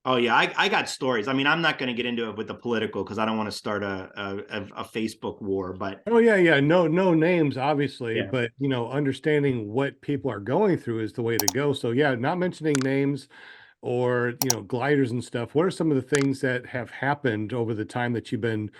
Oh yeah, I got stories. I mean, I'm not going to get into it with the political because I don't want to start a Facebook war. But Oh yeah. No names, obviously, Yeah. but understanding what people are going through is the way to go. So yeah, not mentioning names or gliders and stuff. What are some of the things that have happened over the time that you've been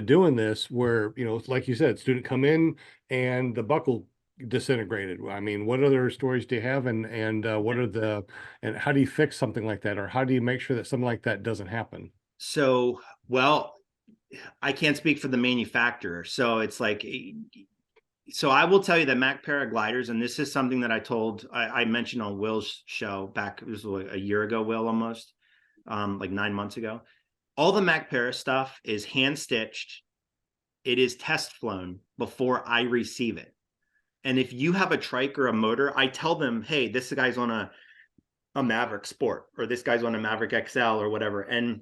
doing this where like you said, student come in and the buckle disintegrated? I mean, what other stories do you have, and what are the, and how do you fix something like that, or how do you make sure that something like that doesn't happen? so, well, I can't speak for the manufacturer. So it's like, so I will tell you that Mac Paragliders, and this is something that I mentioned on Will's show back, it was like a year ago, Will, almost, like 9 months ago. All the Mac Para stuff is hand stitched. It is test flown before I receive it. And if you have a trike or a motor, I tell them, hey, this guy's on a Maverick Sport, or this guy's on a Maverick XL or whatever. And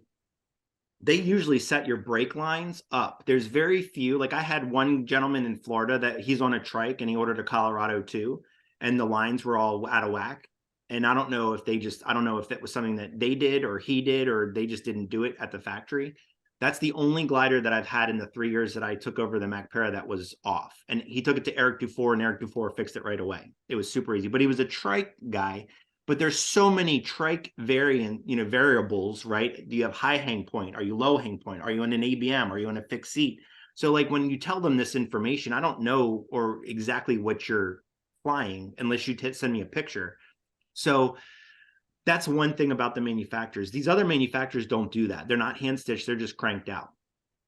they usually set your brake lines up. There's very few, like I had one gentleman in Florida that he's on a trike and he ordered a Colorado too, and the lines were all out of whack. And I don't know if I don't know if it was something that they did or he did, or they just didn't do it at the factory. That's the only glider that I've had in the 3 years that I took over the Mac Para that was off. And he took it to Eric Dufour, and Eric Dufour fixed it right away. It was super easy, but he was a trike guy. But there's so many trike variables, right? Do you have high hang point? Are you low hang point? Are you on an ABM? Are you on a fixed seat? So like when you tell them this information, I don't know or exactly what you're flying unless you send me a picture. So that's one thing about the manufacturers. These other manufacturers don't do that. They're not hand stitched. They're just cranked out.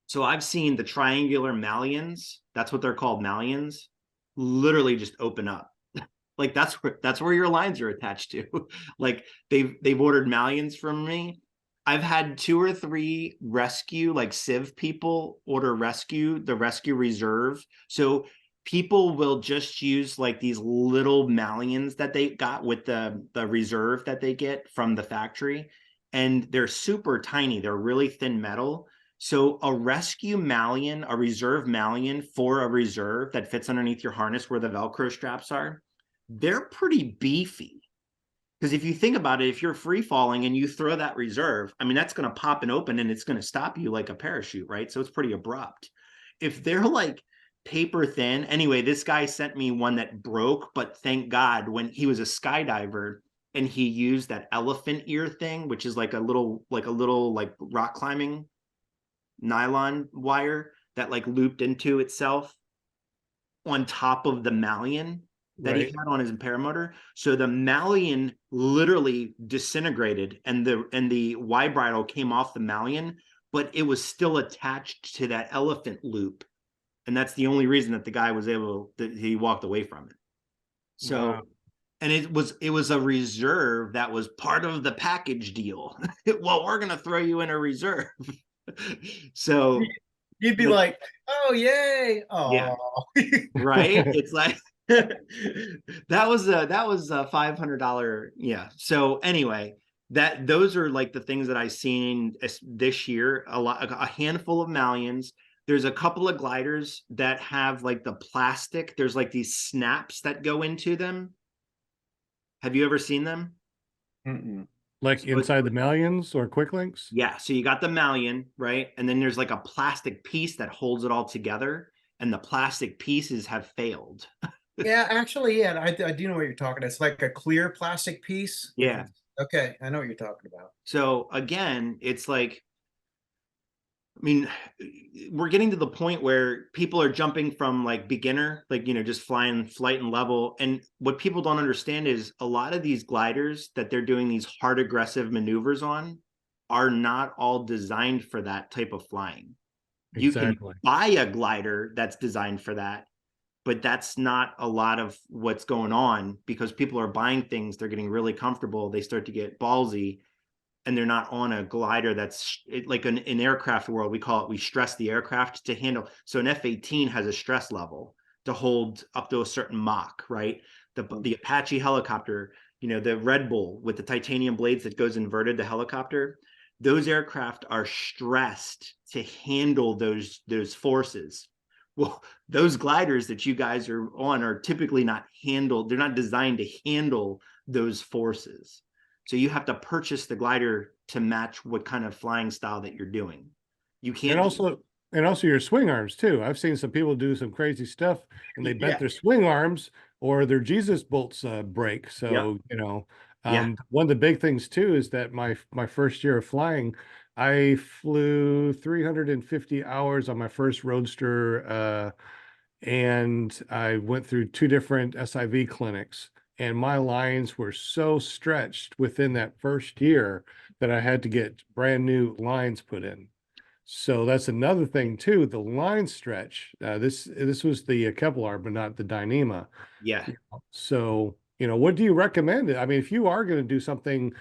So I've seen the triangular malleons, that's what they're called, malleons, literally just open up. Like that's where your lines are attached to. Like they've ordered malleons from me. I've had 2 or 3 rescue, like Civ people order the rescue reserve. So people will just use like these little malleons that they got with the reserve that they get from the factory. And they're super tiny. They're really thin metal. So a rescue malleon, a reserve malleon for a reserve that fits underneath your harness where the Velcro straps are, they're pretty beefy. Because if you think about it, if you're free falling and you throw that reserve, I mean, that's going to pop and open and it's going to stop you like a parachute, right? So it's pretty abrupt. If they're like paper thin, anyway, this guy sent me one that broke, but thank God, when he was a skydiver and he used that elephant ear thing, which is like a little rock climbing nylon wire that like looped into itself on top of the malleon that he had on his paramotor. So the malleon literally disintegrated and the Y bridle came off the malleon, but it was still attached to that elephant loop. And that's the only reason that the guy was he walked away from it. So, wow. And it was a reserve that was part of the package deal. Well, we're going to throw you in a reserve. So you'd be like, oh, yay. Oh, yeah. Right. It's like, that was a $500. Yeah. So anyway, those are like the things that I've seen this year. A handful of malleons. There's a couple of gliders that have like the plastic. There's like these snaps that go into them. Have you ever seen them? Mm-mm. Like inside the malleons or quick links? Yeah. So you got the malleon, right? And then there's like a plastic piece that holds it all together. And the plastic pieces have failed. Yeah, actually, yeah, I do know what you're talking about. It's like a clear plastic piece. Yeah. Okay, I know what you're talking about. So again, it's like, I mean, we're getting to the point where people are jumping from like beginner, like, just flying flight and level. And what people don't understand is a lot of these gliders that they're doing these hard aggressive maneuvers on are not all designed for that type of flying. You can buy a glider that's designed for that, but that's not a lot of what's going on, because people are buying things, they're getting really comfortable, they start to get ballsy, and they're not on a glider that's like in aircraft world, we call it, we stress the aircraft to handle. So an F-18 has a stress level to hold up to a certain Mach, right? The Apache helicopter, the Red Bull with the titanium blades that goes inverted, the helicopter, those aircraft are stressed to handle those forces. Well, those gliders that you guys are on are typically not handled. They're not designed to handle those forces. So you have to purchase the glider to match what kind of flying style that you're doing. You can't. And also your swing arms too. I've seen some people do some crazy stuff and they bent Yeah. their swing arms or their Jesus bolts break. So, one of the big things too is that my first year of flying, I flew 350 hours on my first Roadster, and I went through 2 different SIV clinics, and my lines were so stretched within that first year that I had to get brand new lines put in. So that's another thing too, the line stretch. This was the Kevlar, but not the Dyneema. Yeah. So, what do you recommend? I mean, if you are going to do something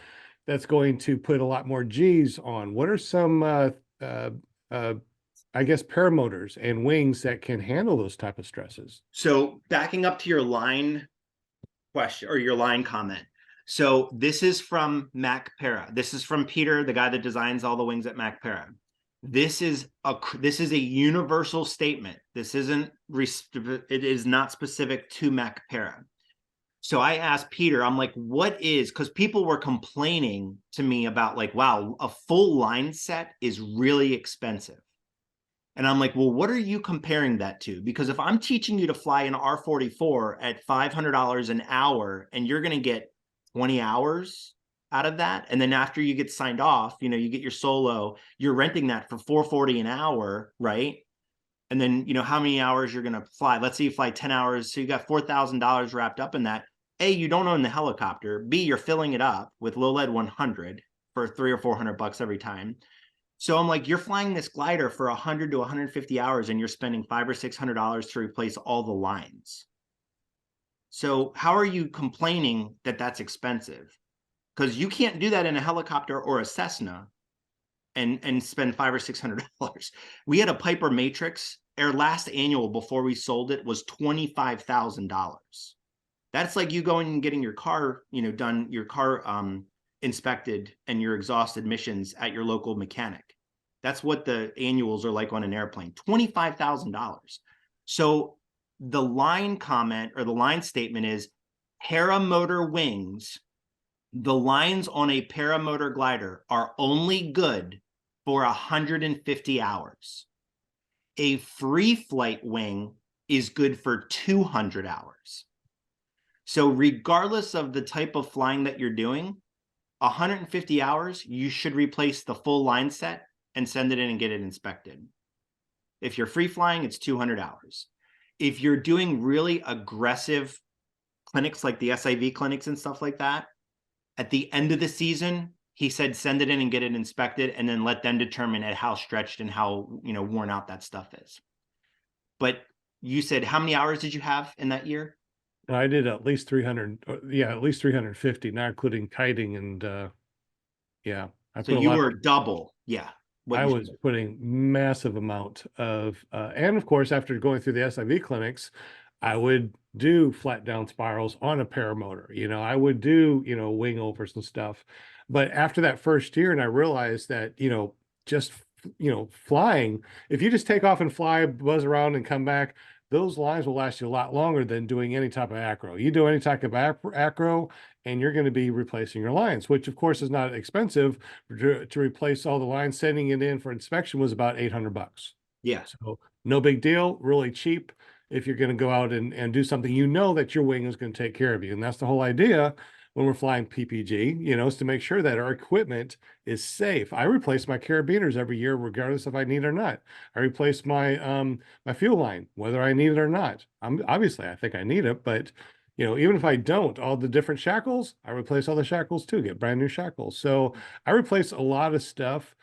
that's going to put a lot more G's on, what are some, I guess, paramotors and wings that can handle those type of stresses? So backing up to your line question or your line comment. So this is from Mac Para. This is from Peter, the guy that designs all the wings at Mac Para. This is a universal statement. This isn't, it is not specific to Mac Para. So I asked Peter, I'm like, what is, because people were complaining to me about like, wow, a full line set is really expensive. And I'm like, well, what are you comparing that to? Because if I'm teaching you to fly an R44 at $500 an hour and you're going to get 20 hours out of that, and then after you get signed off, you get your solo, you're renting that for $440 an hour, right? And then, how many hours you're going to fly. Let's say you fly 10 hours. So you got $4,000 wrapped up in that. A, you don't own the helicopter. B, you're filling it up with low lead 100 for $300 or $400 every time. So I'm like, you're flying this glider for 100 to 150 hours and you're spending $500 or $600 to replace all the lines. So how are you complaining that that's expensive? Because you can't do that in a helicopter or a Cessna and spend $500 or $600. We had a Piper Matrix. Our last annual before we sold it was $25,000. That's like you going and getting your car, done, your car inspected and your exhaust emissions at your local mechanic. That's what the annuals are like on an airplane, $25,000. So the line comment or the line statement is paramotor wings. The lines on a paramotor glider are only good for 150 hours. A free flight wing is good for 200 hours. So regardless of the type of flying that you're doing, 150 hours, you should replace the full line set and send it in and get it inspected. If you're free flying, it's 200 hours. If you're doing really aggressive clinics like the SIV clinics and stuff like that, at the end of the season, he said, send it in and get it inspected and then let them determine at how stretched and how, worn out that stuff is. But you said, how many hours did you have in that year? I did at least 300. At least 350, not including kiting. And So you were double. Yeah. I was putting massive amount of, and of course, after going through the SIV clinics, I would do flat down spirals on a paramotor. I would do, wing overs and stuff. But after that first year, and I realized that, just, flying, if you just take off and fly, buzz around and come back, those lines will last you a lot longer than doing any type of acro. You do any type of acro, and you're going to be replacing your lines, which of course is not expensive. To replace all the lines, sending it in for inspection was about $800. Yeah. So no big deal, really cheap if you're going to go out and do something, that your wing is going to take care of you. And that's the whole idea when we're flying PPG, is to make sure that our equipment is safe. I replace my carabiners every year, regardless if I need it or not. I replace my my fuel line, whether I need it or not. Obviously I think I need it, but even if I don't, all the different shackles, I replace all the shackles too, get brand new shackles. So I replace a lot of stuff.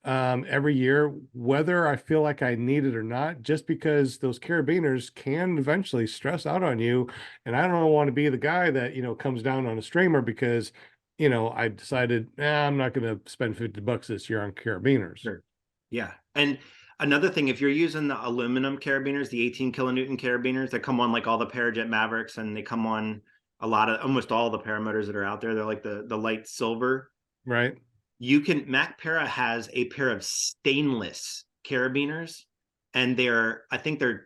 every year, whether I feel like I need it or not, just because those carabiners can eventually stress out on you. And I don't want to be the guy that, comes down on a streamer because, I decided, I'm not going to spend $50 this year on carabiners. Sure. Yeah. And another thing, if you're using the aluminum carabiners, the 18 kilonewton carabiners that come on like all the Parajet Mavericks, and they come on almost all the paramotors that are out there, they're like the light silver. Right. Mac Para has a pair of stainless carabiners, and I think they're